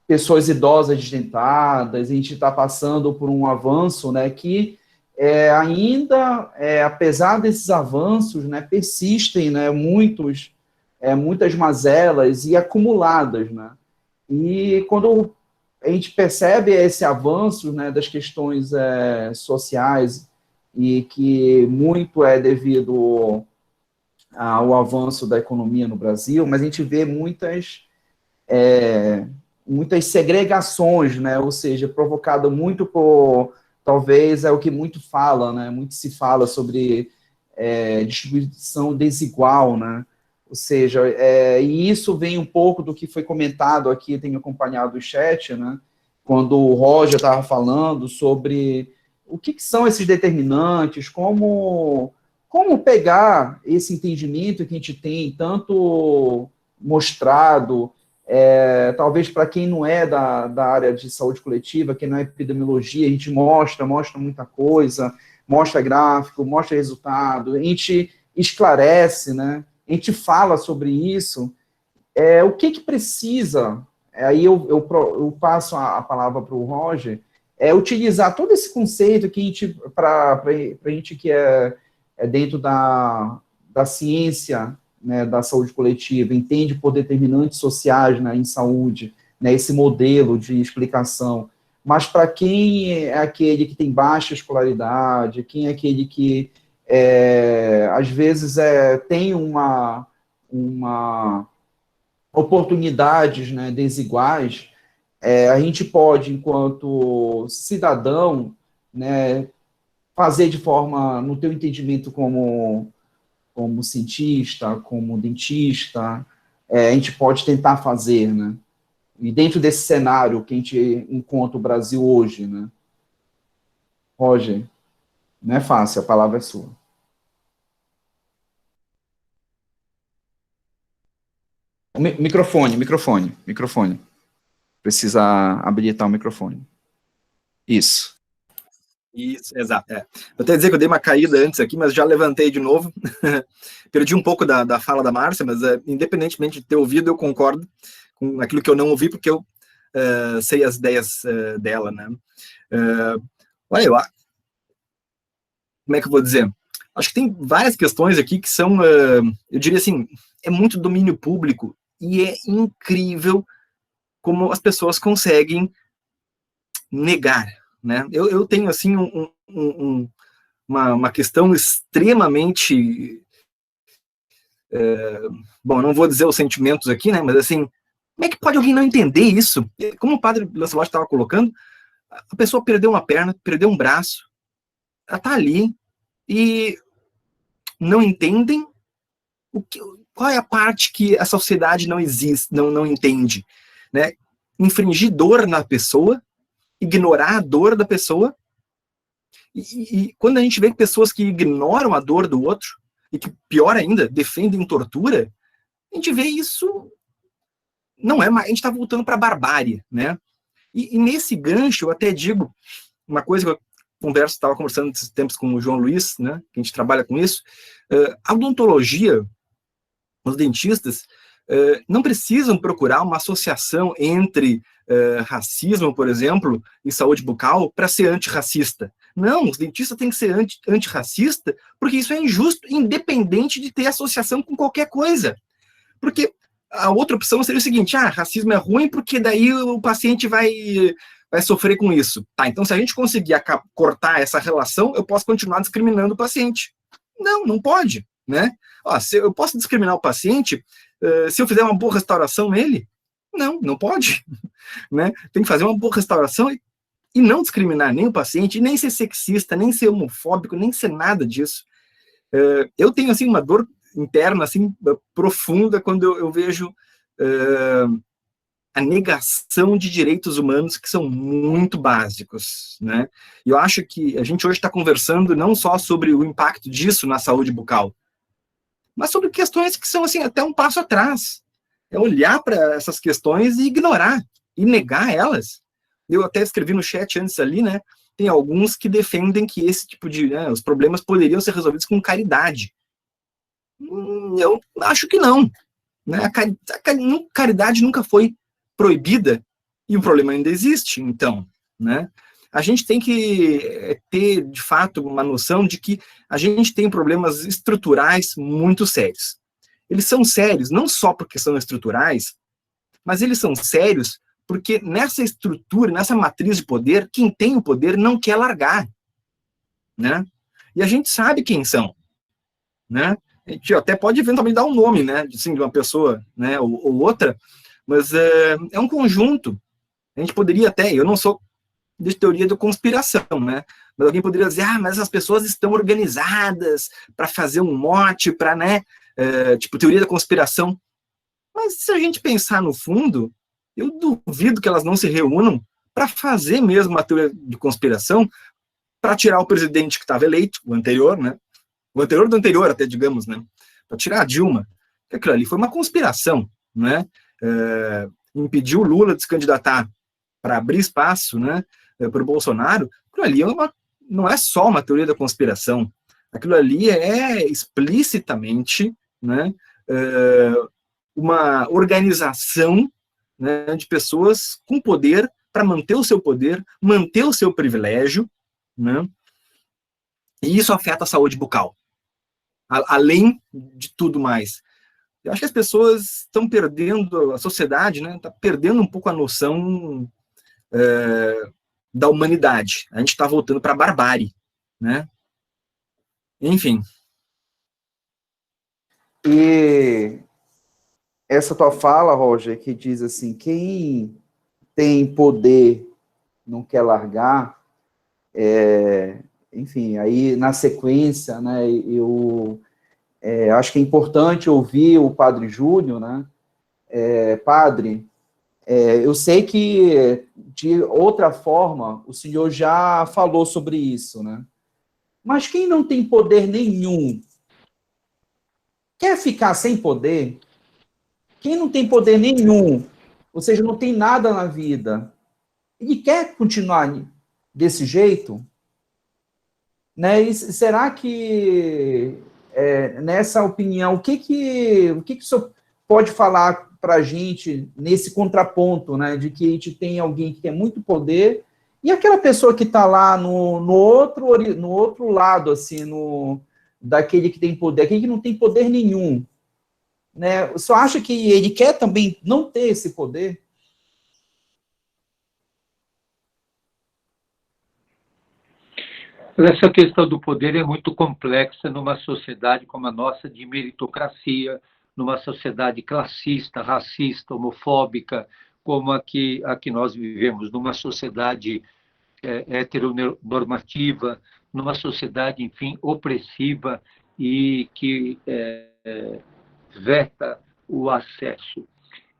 pessoas idosas desdentadas. A gente está passando por um avanço, né, que ainda, apesar desses avanços, né, persistem, né, muitas mazelas e acumuladas, né? E quando a gente percebe esse avanço, né, das questões sociais, e que muito é devido ao avanço da economia no Brasil, mas a gente vê muitas segregações, né, ou seja, provocada muito por, talvez é o que muito se fala sobre distribuição desigual, né, ou seja, e isso vem um pouco do que foi comentado aqui, tenho acompanhado o chat, né, quando o Roger estava falando sobre o que são esses determinantes, como pegar esse entendimento que a gente tem tanto mostrado, talvez para quem não é da área de saúde coletiva, quem não é epidemiologia, a gente mostra muita coisa, mostra gráfico, mostra resultado, a gente esclarece, né? A gente fala sobre isso. O que precisa, aí eu passo a palavra para o Roger, utilizar todo esse conceito que a gente, para a gente que é dentro da ciência, né, da saúde coletiva, entende por determinantes sociais, né, em saúde, né, esse modelo de explicação, mas para quem é aquele que tem baixa escolaridade, quem é aquele que, às vezes, tem uma oportunidades, né, desiguais, a gente pode, enquanto cidadão, né, fazer de forma, no teu entendimento como cientista, como dentista, a gente pode tentar fazer, né? E dentro desse cenário que a gente encontra o Brasil hoje, né? Roger, não é fácil, a palavra é sua. Microfone. Precisa habilitar o microfone. Isso. Isso, exato. Eu até dizer que eu dei uma caída antes aqui, mas já levantei de novo. Perdi um pouco da fala da Márcia, mas independentemente de ter ouvido, eu concordo com aquilo que eu não ouvi, porque eu sei as ideias dela, né? Olha, como é que eu vou dizer? Acho que tem várias questões aqui que são, eu diria assim, é muito domínio público e é incrível como as pessoas conseguem negar, né? Eu tenho, assim, uma questão extremamente... bom, não vou dizer os sentimentos aqui, né? Mas, assim, como é que pode alguém não entender isso? Como o padre Lancelot estava colocando, a pessoa perdeu uma perna, perdeu um braço, ela está ali e não entendem qual é a parte que a sociedade não existe, não entende, né? Infringir dor na pessoa, ignorar a dor da pessoa, e quando a gente vê pessoas que ignoram a dor do outro, e que, pior ainda, defendem tortura, a gente vê isso, não é mais, a gente está voltando para a barbárie, né? E nesse gancho, eu até digo, uma coisa que eu estava conversando esses tempos com o João Luiz, né, que a gente trabalha com isso, a odontologia, os dentistas, não precisam procurar uma associação entre racismo, por exemplo, e saúde bucal para ser antirracista. Não, os dentistas têm que ser antirracista porque isso é injusto, independente de ter associação com qualquer coisa. Porque a outra opção seria o seguinte, racismo é ruim porque daí o paciente vai sofrer com isso. Tá, então se a gente conseguir cortar essa relação, eu posso continuar discriminando o paciente. Não pode, né? Eu posso discriminar o paciente se eu fizer uma boa restauração nele? Não pode, né? Tem que fazer uma boa restauração e não discriminar nem o paciente, nem ser sexista, nem ser homofóbico, nem ser nada disso. Eu tenho, assim, uma dor interna, assim, profunda quando eu vejo a negação de direitos humanos que são muito básicos, né? E eu acho que a gente hoje está conversando não só sobre o impacto disso na saúde bucal, mas sobre questões que são, assim, até um passo atrás. É olhar para essas questões e ignorar, e negar elas. Eu até escrevi no chat antes ali, né? Tem alguns que defendem que esse tipo de... os problemas poderiam ser resolvidos com caridade. Eu acho que não. Né? A caridade nunca foi proibida e o problema ainda existe, então, né? A gente tem que ter, de fato, uma noção de que a gente tem problemas estruturais muito sérios. Eles são sérios não só porque são estruturais, mas eles são sérios porque nessa estrutura, nessa matriz de poder, quem tem o poder não quer largar, né? E a gente sabe quem são, né? A gente até pode eventualmente dar um nome, né, assim, de uma pessoa, né, ou outra, mas é um conjunto. A gente poderia até, eu não sou de teoria da conspiração, né, mas alguém poderia dizer, mas as pessoas estão organizadas para fazer um mote, para, né, tipo, teoria da conspiração. Mas se a gente pensar no fundo, eu duvido que elas não se reúnam para fazer mesmo uma teoria de conspiração para tirar o presidente que estava eleito, o anterior, né, o anterior do anterior, até, digamos, né, para tirar a Dilma, que aquilo ali foi uma conspiração, né, impediu o Lula de se candidatar para abrir espaço, né, para o Bolsonaro. Aquilo ali não é só uma teoria da conspiração, aquilo ali é explicitamente, né, uma organização, né, de pessoas com poder para manter o seu poder, manter o seu privilégio, né, e isso afeta a saúde bucal, além de tudo mais. Eu acho que as pessoas estão perdendo, a sociedade, né, está perdendo um pouco a noção da humanidade. A gente está voltando para a barbárie, né? Enfim. E essa tua fala, Roger, que diz assim, quem tem poder não quer largar, enfim, aí na sequência, né, eu acho que é importante ouvir o Padre Júnior, né? Padre, eu sei que de outra forma o senhor já falou sobre isso, né? Mas quem não tem poder nenhum quer ficar sem poder? Quem não tem poder nenhum, ou seja, não tem nada na vida, e quer continuar desse jeito, né? E será que, nessa opinião, o que o senhor pode falar para a gente nesse contraponto, né? De que a gente tem alguém que tem muito poder e aquela pessoa que está lá no outro lado, assim, daquele que tem poder, aquele que não tem poder nenhum. Né? O senhor acha que ele quer também não ter esse poder? Essa questão do poder é muito complexa numa sociedade como a nossa, de meritocracia, numa sociedade classista, racista, homofóbica, como a que nós vivemos, numa sociedade heteronormativa, numa sociedade, enfim, opressiva e que veta o acesso.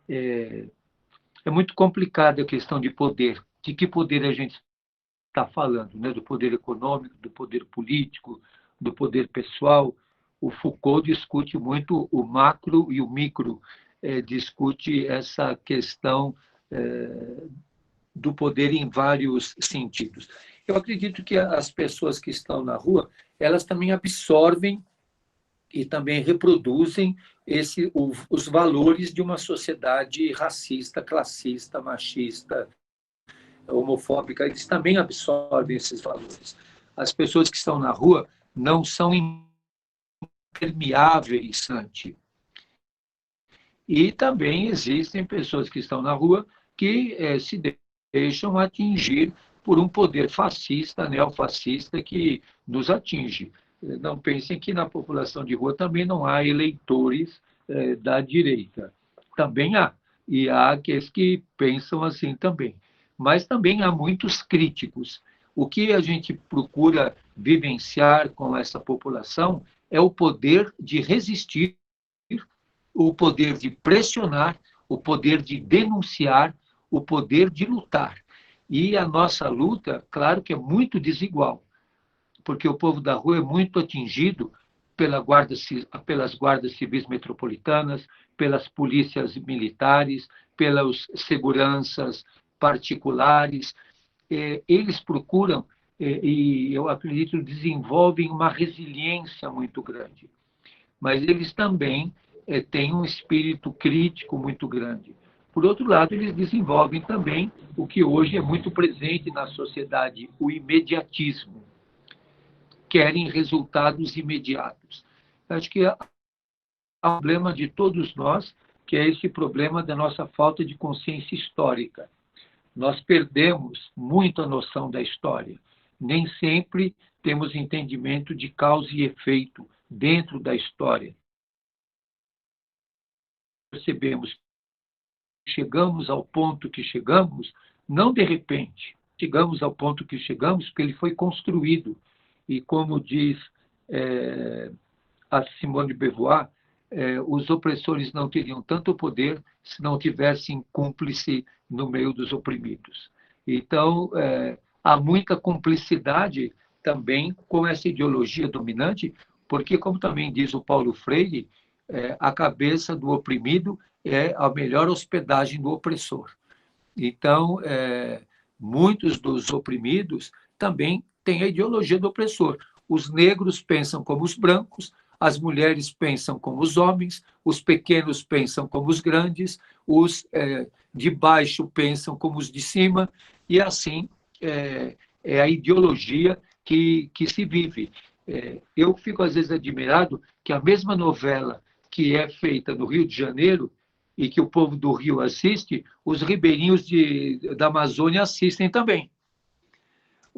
É muito complicada a questão de poder. De que poder a gente está falando, né? Do poder econômico, do poder político, do poder pessoal. O Foucault discute muito o macro e o micro, discute essa questão do poder em vários sentidos. Eu acredito que as pessoas que estão na rua, elas também absorvem e também reproduzem os valores de uma sociedade racista, classista, machista, homofóbica. Eles também absorvem esses valores. As pessoas que estão na rua não são impermeáveis, Santi. E também existem pessoas que estão na rua que se deixam atingir por um poder fascista, neofascista, que nos atinge. Não pensem que na população de rua também não há eleitores da direita. Também há. E há aqueles que pensam assim também. Mas também há muitos críticos. O que a gente procura vivenciar com essa população é o poder de resistir, o poder de pressionar, o poder de denunciar, o poder de lutar. E a nossa luta, claro que é muito desigual, porque o povo da rua é muito atingido pelas guardas civis metropolitanas, pelas polícias militares, pelas seguranças particulares. Eles procuram, e eu acredito, desenvolvem uma resiliência muito grande. Mas eles também têm um espírito crítico muito grande. Por outro lado, eles desenvolvem também o que hoje é muito presente na sociedade, o imediatismo. Querem resultados imediatos. Acho que há um problema de todos nós, que é esse problema da nossa falta de consciência histórica. Nós perdemos muito a noção da história. Nem sempre temos entendimento de causa e efeito dentro da história. Percebemos que chegamos ao ponto que chegamos, não de repente. Chegamos ao ponto que chegamos porque ele foi construído. E como diz a Simone de Beauvoir, os opressores não teriam tanto poder se não tivessem cúmplice no meio dos oprimidos. Então, há muita cumplicidade também com essa ideologia dominante, porque, como também diz o Paulo Freire, a cabeça do oprimido é a melhor hospedagem do opressor. Então, muitos dos oprimidos também têm a ideologia do opressor. Os negros pensam como os brancos, as mulheres pensam como os homens, os pequenos pensam como os grandes, os de baixo pensam como os de cima, e assim é a ideologia que se vive. Eu fico, às vezes, admirado que a mesma novela que é feita no Rio de Janeiro e que o povo do Rio assiste, os ribeirinhos da Amazônia assistem também.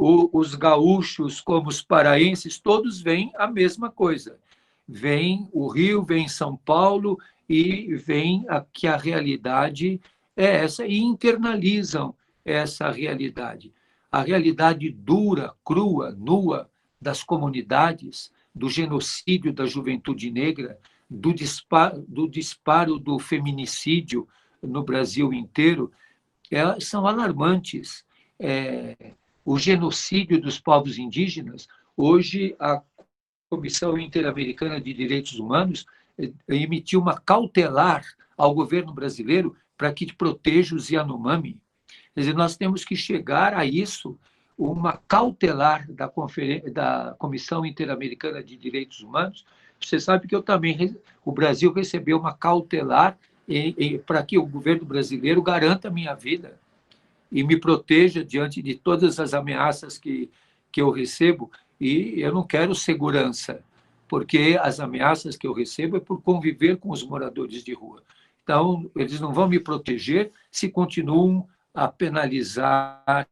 os gaúchos como os paraenses, todos veem a mesma coisa. Vem o Rio, vem São Paulo e vem que a realidade é essa e internalizam essa realidade. A realidade dura, crua, nua das comunidades, do genocídio da juventude negra, do disparo do feminicídio no Brasil inteiro, são alarmantes. O genocídio dos povos indígenas, hoje a Comissão Interamericana de Direitos Humanos emitiu uma cautelar ao governo brasileiro para que proteja os Yanomami. Quer dizer, nós temos que chegar a isso, uma cautelar da Comissão Interamericana de Direitos Humanos. Você sabe que o Brasil recebeu uma cautelar para que o governo brasileiro garanta a minha vida e me proteja diante de todas as ameaças que eu recebo. E eu não quero segurança, porque as ameaças que eu recebo é por conviver com os moradores de rua. Então, eles não vão me proteger se continuam a penalizar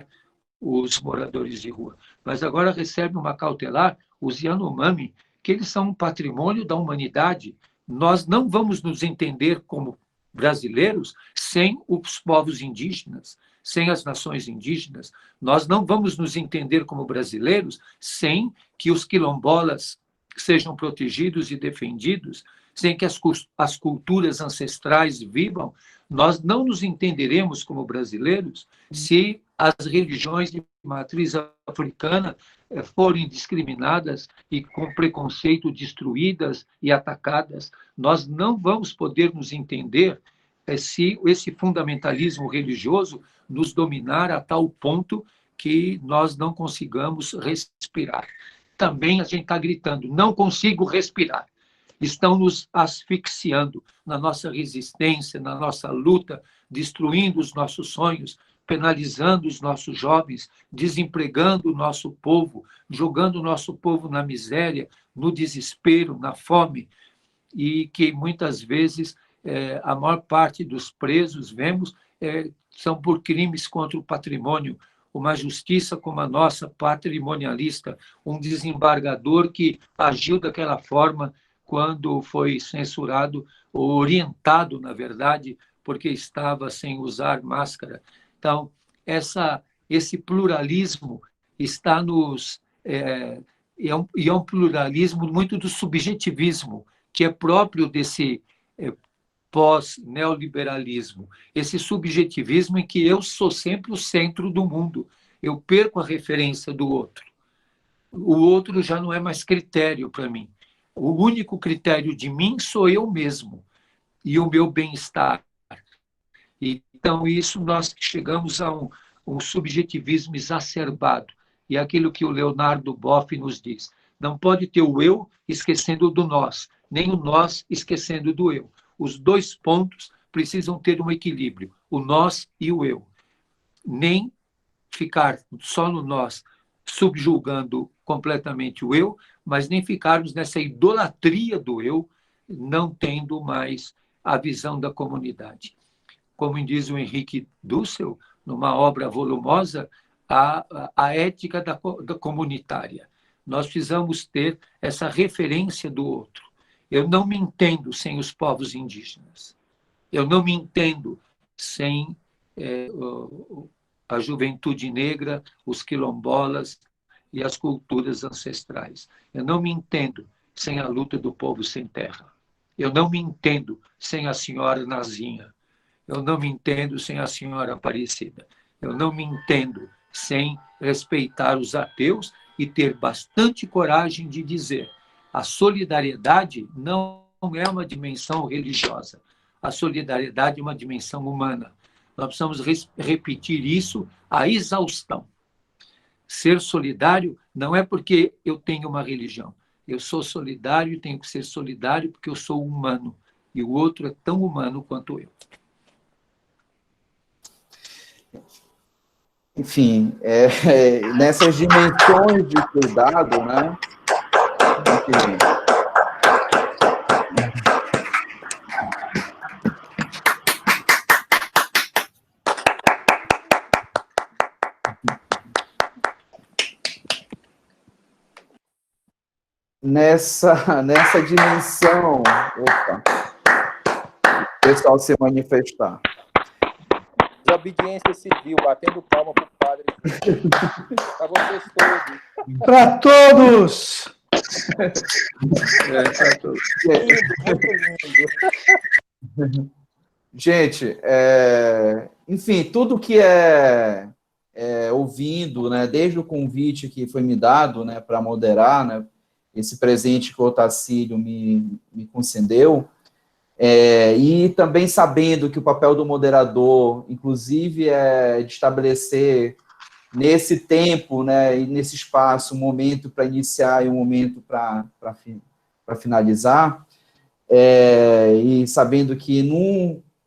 os moradores de rua. Mas agora recebe uma cautelar os Yanomami, que eles são um patrimônio da humanidade. Nós não vamos nos entender como brasileiros sem os povos indígenas, sem as nações indígenas. Nós não vamos nos entender como brasileiros sem que os quilombolas sejam protegidos e defendidos, sem que as culturas ancestrais vivam. Nós não nos entenderemos como brasileiros se as religiões de matriz africana forem discriminadas e com preconceito destruídas e atacadas. Nós não vamos poder nos entender se esse fundamentalismo religioso nos dominar a tal ponto que nós não consigamos respirar. Também a gente está gritando, não consigo respirar. Estão nos asfixiando na nossa resistência, na nossa luta, destruindo os nossos sonhos, penalizando os nossos jovens, desempregando o nosso povo, jogando o nosso povo na miséria, no desespero, na fome, e que muitas vezes a maior parte dos presos, vemos, são por crimes contra o patrimônio. Uma justiça como a nossa, patrimonialista, um desembargador que agiu daquela forma quando foi censurado, ou orientado, na verdade, porque estava sem usar máscara. Então, esse pluralismo está nos... é um pluralismo muito do subjetivismo, que é próprio desse pós-neoliberalismo, esse subjetivismo em que eu sou sempre o centro do mundo, eu perco a referência do outro. O outro já não é mais critério para mim. O único critério de mim sou eu mesmo e o meu bem-estar. Então, isso nós chegamos a um subjetivismo exacerbado. E é aquilo que o Leonardo Boff nos diz. Não pode ter o eu esquecendo do nós, nem o nós esquecendo do eu. Os dois pontos precisam ter um equilíbrio, o nós e o eu. Nem ficar só no nós, subjugando completamente o eu, mas nem ficarmos nessa idolatria do eu, não tendo mais a visão da comunidade. Como diz o Henrique Dussel, numa obra volumosa, a ética da comunitária. Nós precisamos ter essa referência do outro. Eu não me entendo sem os povos indígenas. Eu não me entendo sem a juventude negra, os quilombolas e as culturas ancestrais. Eu não me entendo sem a luta do povo sem terra. Eu não me entendo sem a senhora Nazinha. Eu não me entendo sem a senhora Aparecida. Eu não me entendo sem respeitar os ateus e ter bastante coragem de dizer: a solidariedade não é uma dimensão religiosa. A solidariedade é uma dimensão humana. Nós precisamos repetir isso à exaustão. Ser solidário não é porque eu tenho uma religião. Eu sou solidário e tenho que ser solidário porque eu sou humano. E o outro é tão humano quanto eu. Enfim, nessas dimensões de cuidado, né? Enfim, nessa dimensão... Opa! O pessoal se manifestar. Desobediência civil, batendo palma para o padre. Para vocês todos. Para todos! Lindo, muito lindo. Gente, enfim, tudo que ouvindo, né, desde o convite que foi me dado, né, para moderar, né, esse presente que o Otacílio me concedeu, e também sabendo que o papel do moderador, inclusive, é de estabelecer nesse tempo, né, e nesse espaço, um momento para iniciar e um momento para finalizar, e sabendo que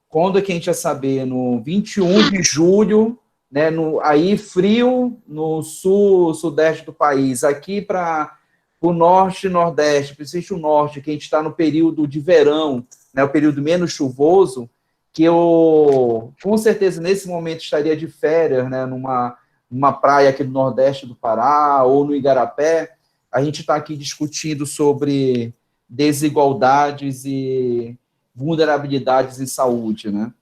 quando é que a gente ia saber? No 21 de julho, né, aí frio no sudeste do país, aqui para o norte e nordeste, principalmente o norte, que a gente está no período de verão, né, o período menos chuvoso, que eu, com certeza, nesse momento estaria de férias, né, numa praia aqui do nordeste do Pará, ou no Igarapé. A gente está aqui discutindo sobre desigualdades e vulnerabilidades em saúde, né?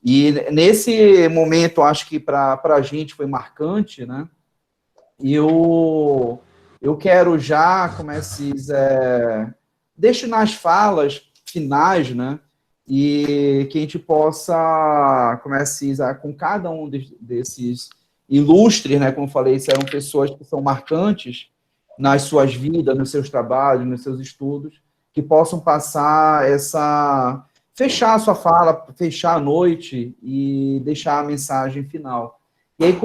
E nesse momento, acho que para a gente foi marcante, né? E eu quero já, destinar as falas finais, né? E que a gente possa, com cada um desses ilustres, né? Como eu falei, eram pessoas que são marcantes nas suas vidas, nos seus trabalhos, nos seus estudos, que possam passar fechar a sua fala, fechar a noite e deixar a mensagem final. E aí,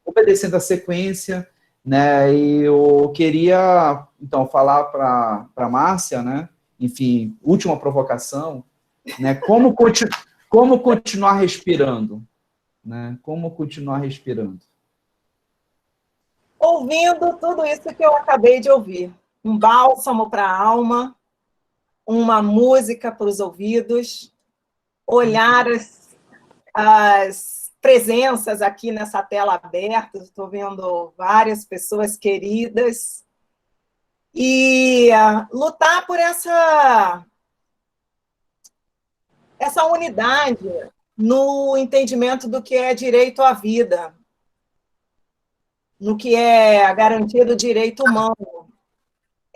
obedecendo a sequência, né, eu queria, então, falar para a Márcia, né, enfim, última provocação, né, como continuar respirando, né, como continuar respirando. Ouvindo tudo isso que eu acabei de ouvir, um bálsamo para a alma, uma música para os ouvidos, olhar as presenças aqui nessa tela aberta, estou vendo várias pessoas queridas, e lutar por essa unidade no entendimento do que é direito à vida, no que é a garantia do direito humano.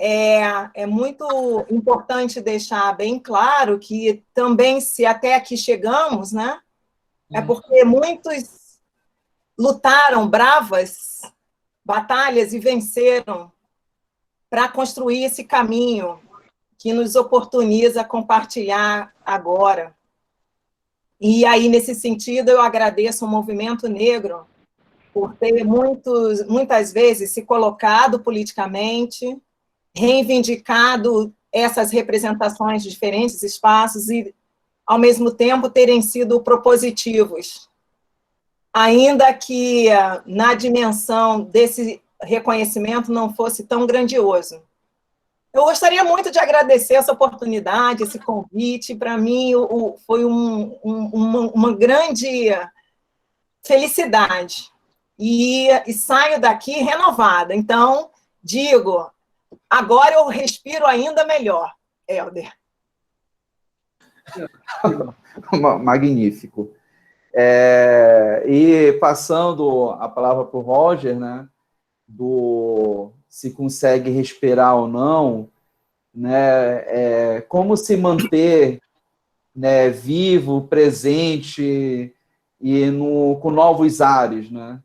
É muito importante deixar bem claro que também, se até aqui chegamos, né, é porque muitos lutaram bravas batalhas e venceram para construir esse caminho que nos oportuniza compartilhar agora. E aí, nesse sentido, eu agradeço ao movimento negro por ter muitas vezes se colocado politicamente, reivindicado essas representações de diferentes espaços e, ao mesmo tempo, terem sido propositivos. Ainda que na dimensão desse reconhecimento não fosse tão grandioso. Eu gostaria muito de agradecer essa oportunidade, esse convite. Para mim, foi uma grande felicidade. E saio daqui renovada. Então, digo, agora eu respiro ainda melhor, Helder. Magnífico. E passando a palavra para o Roger, né, se consegue respirar ou não, né, como se manter, né, vivo, presente e com novos ares, né?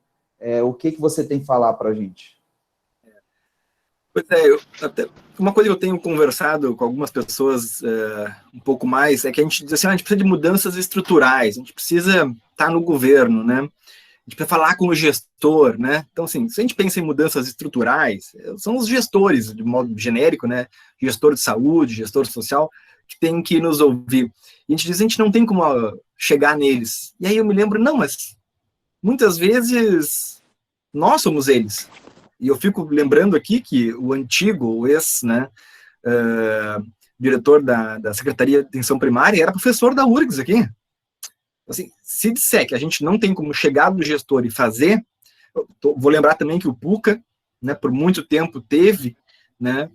O que você tem que falar para a gente? Pois uma coisa que eu tenho conversado com algumas pessoas um pouco mais é que a gente diz assim, a gente precisa de mudanças estruturais, a gente precisa estar no governo, né? A gente precisa falar com o gestor, né? Então, assim, se a gente pensa em mudanças estruturais, são os gestores, de modo genérico, né? Gestor de saúde, gestor social, que tem que nos ouvir. E a gente diz, a gente não tem como chegar neles. E aí eu me lembro, não, mas muitas vezes nós somos eles. E eu fico lembrando aqui que o antigo, o né, diretor da Secretaria de Atenção Primária era professor da URGS aqui. Assim, se disser que a gente não tem como chegar no gestor e fazer, vou lembrar também que o PUCA, né, por muito tempo teve, né,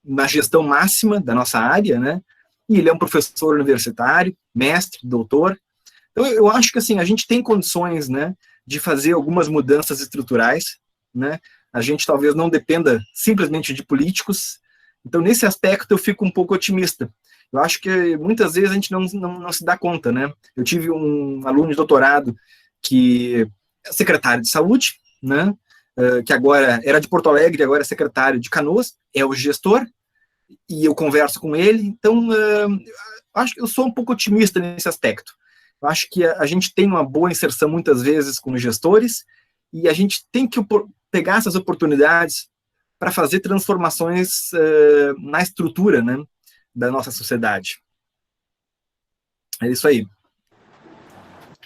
na gestão máxima da nossa área, né? E ele é um professor universitário, mestre, doutor. Então, eu acho que, assim, a gente tem condições, né, de fazer algumas mudanças estruturais, né? A gente talvez não dependa simplesmente de políticos. Então, nesse aspecto, eu fico um pouco otimista. Eu acho que muitas vezes a gente não se dá conta, né? Eu tive um aluno de doutorado que é secretário de saúde, né? Que agora era de Porto Alegre, agora é secretário de Canoas, é o gestor, e eu converso com ele. Então, acho que eu sou um pouco otimista nesse aspecto. Eu acho que a gente tem uma boa inserção muitas vezes com os gestores, e a gente tem que pegar essas oportunidades para fazer transformações na estrutura, né, da nossa sociedade. É isso aí.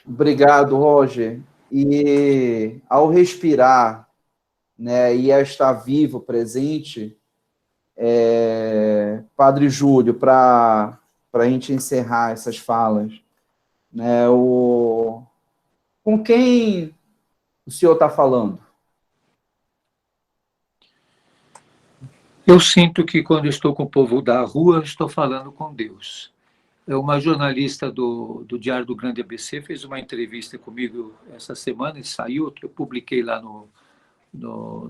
Obrigado, Roger. E ao respirar, né, e a estar vivo, presente, Padre Júlio, para a gente encerrar essas falas, né, com quem o senhor está falando? Eu sinto que quando estou com o povo da rua, estou falando com Deus. Uma jornalista do Diário do Grande ABC fez uma entrevista comigo essa semana e saiu, eu publiquei lá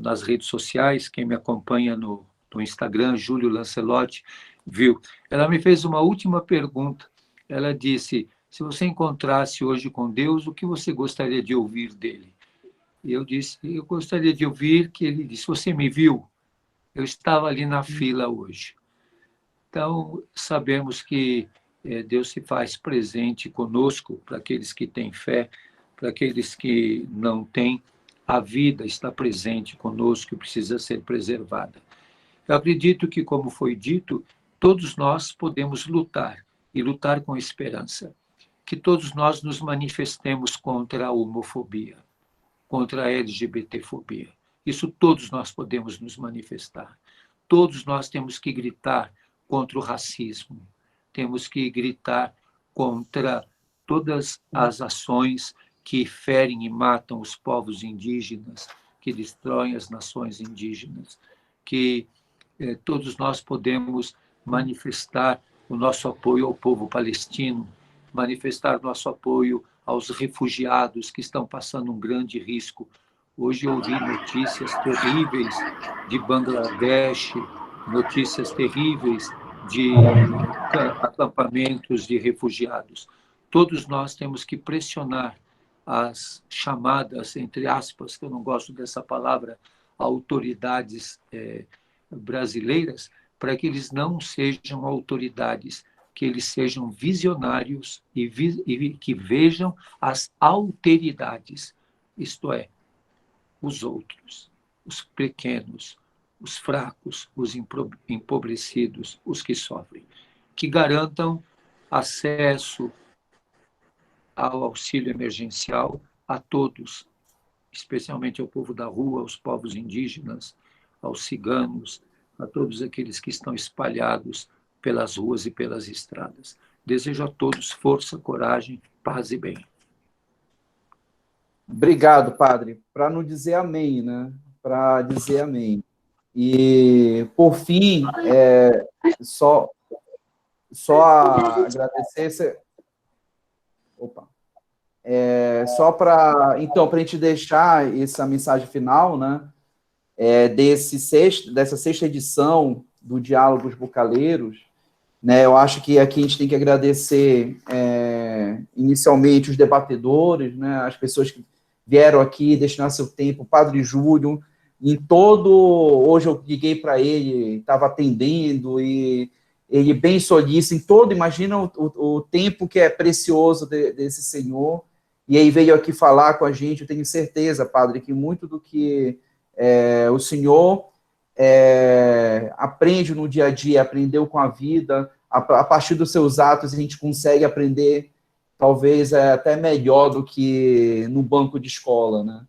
nas redes sociais, quem me acompanha no Instagram, Júlio Lancelotti, viu. Ela me fez uma última pergunta. Ela disse, se você encontrasse hoje com Deus, o que você gostaria de ouvir dele? E eu disse, eu gostaria de ouvir que ele disse, você me viu? Eu estava ali na fila hoje. Então, sabemos que Deus se faz presente conosco, para aqueles que têm fé, para aqueles que não têm, a vida está presente conosco e precisa ser preservada. Eu acredito que, como foi dito, todos nós podemos lutar, e lutar com esperança. Que todos nós nos manifestemos contra a homofobia, contra a LGBTfobia. Isso todos nós podemos nos manifestar. Todos nós temos que gritar contra o racismo. Temos que gritar contra todas as ações que ferem e matam os povos indígenas, que destroem as nações indígenas, que todos nós podemos manifestar o nosso apoio ao povo palestino, manifestar nosso apoio aos refugiados que estão passando um grande risco. Hoje eu ouvi notícias terríveis de Bangladesh, notícias terríveis de acampamentos de refugiados. Todos nós temos que pressionar as chamadas, entre aspas, que eu não gosto dessa palavra, autoridades brasileiras, para que eles não sejam autoridades, que eles sejam visionários e que vejam as alteridades, isto é, os outros, os pequenos, os fracos, os empobrecidos, os que sofrem, que garantam acesso ao auxílio emergencial a todos, especialmente ao povo da rua, aos povos indígenas, aos ciganos, a todos aqueles que estão espalhados pelas ruas e pelas estradas. Desejo a todos força, coragem, paz e bem. Obrigado, padre. Para não dizer amém, né? Para dizer amém. E, por fim, só agradecer... Opa. Só para, então, para a gente deixar essa mensagem final, né? Dessa sexta edição do Diálogos Bocaleiros, né? Eu acho que aqui a gente tem que agradecer inicialmente os debatedores, né? As pessoas que vieram aqui destinar seu tempo, o Padre Júlio, hoje eu liguei para ele, estava atendendo, e ele bem solícito, imagina o tempo que é precioso desse senhor, e aí veio aqui falar com a gente. Eu tenho certeza, padre, que muito do que o senhor aprende no dia a dia, aprendeu com a vida, a partir dos seus atos a gente consegue aprender, talvez até melhor do que no banco de escola, né?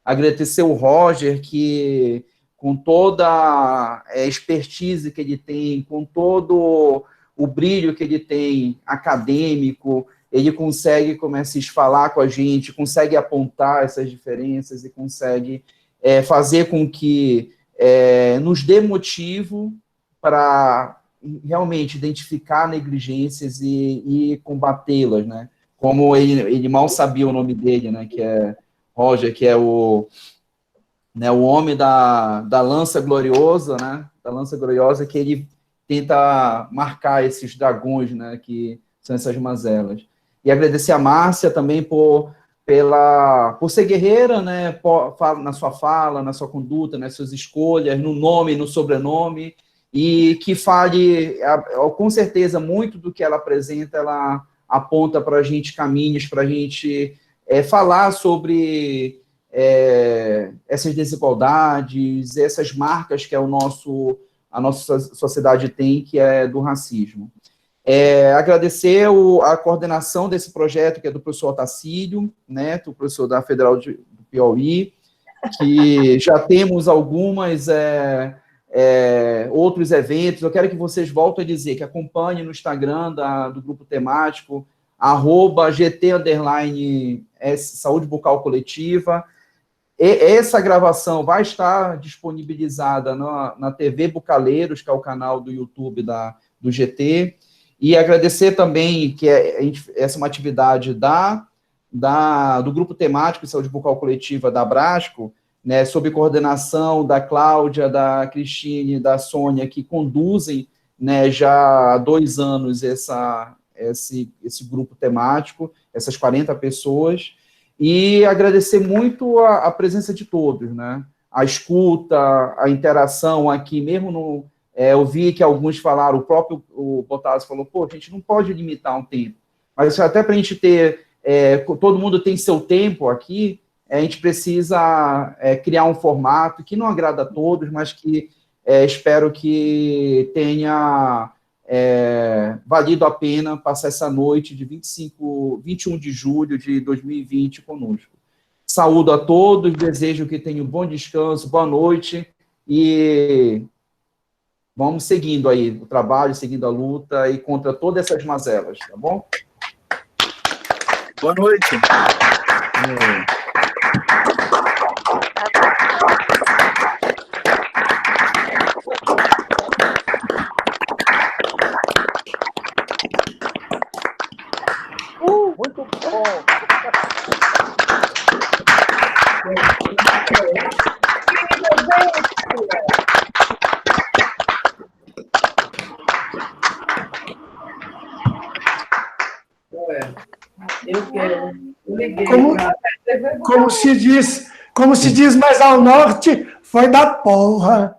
Agradecer o Roger, que com toda a expertise que ele tem, com todo o brilho que ele tem acadêmico, ele consegue, como falar com a gente, consegue apontar essas diferenças e consegue fazer com que nos dê motivo para realmente identificar negligências e combatê-las, né? Como ele mal sabia o nome dele, né? Que é Roger, que é o homem da lança gloriosa, né? Da lança gloriosa, que ele tenta marcar esses dragões, né? Que são essas mazelas. E agradecer a Márcia também por ser guerreira, né? Na sua fala, na sua conduta, nas suas escolhas, no nome e no sobrenome, e que fale, com certeza, muito do que ela apresenta, ela aponta para a gente caminhos, para a gente falar sobre essas desigualdades, essas marcas que a nossa sociedade tem, que é do racismo. Agradecer a coordenação desse projeto, que é do professor Otacílio, né, do professor da Federal do Piauí, que já temos outros eventos. Eu quero que vocês voltem a dizer que acompanhem no Instagram do grupo temático, @GT_Saúde Bucal Coletiva. Essa gravação vai estar disponibilizada na TV Bucaleiros, que é o canal do YouTube do GT, e agradecer também que essa é uma atividade do grupo temático de saúde bucal coletiva da Abrasco, né, sob coordenação da Cláudia, da Cristine, da Sônia, que conduzem, né, já há 2 anos esse grupo temático, essas 40 pessoas, e agradecer muito a presença de todos, né, a escuta, a interação aqui, mesmo eu vi que alguns falaram, o Botazzi falou, a gente não pode limitar um tempo, mas até para a gente ter, todo mundo tem seu tempo aqui, a gente precisa criar um formato que não agrada a todos, mas que espero que tenha valido a pena passar essa noite de 21 de julho de 2020 conosco. Saúdo a todos, desejo que tenham um bom descanso, boa noite, e vamos seguindo aí o trabalho, seguindo a luta e contra todas essas mazelas, tá bom? Boa noite. Muito bom. Eu quero. Eu liguei Como se diz mais ao norte, foi da porra.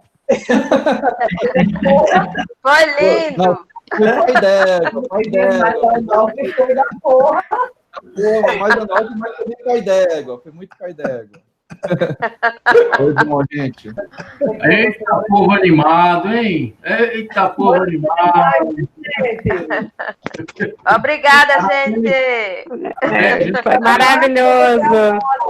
Foi lindo. Pai d'égua. Foi da porra. Mais a nós, mas foi muito cai d'égua. Foi muito cai d'égua. Foi bom, gente. Eita, povo animado, hein? Eita, povo animado. Obrigada, gente. Foi maravilhoso.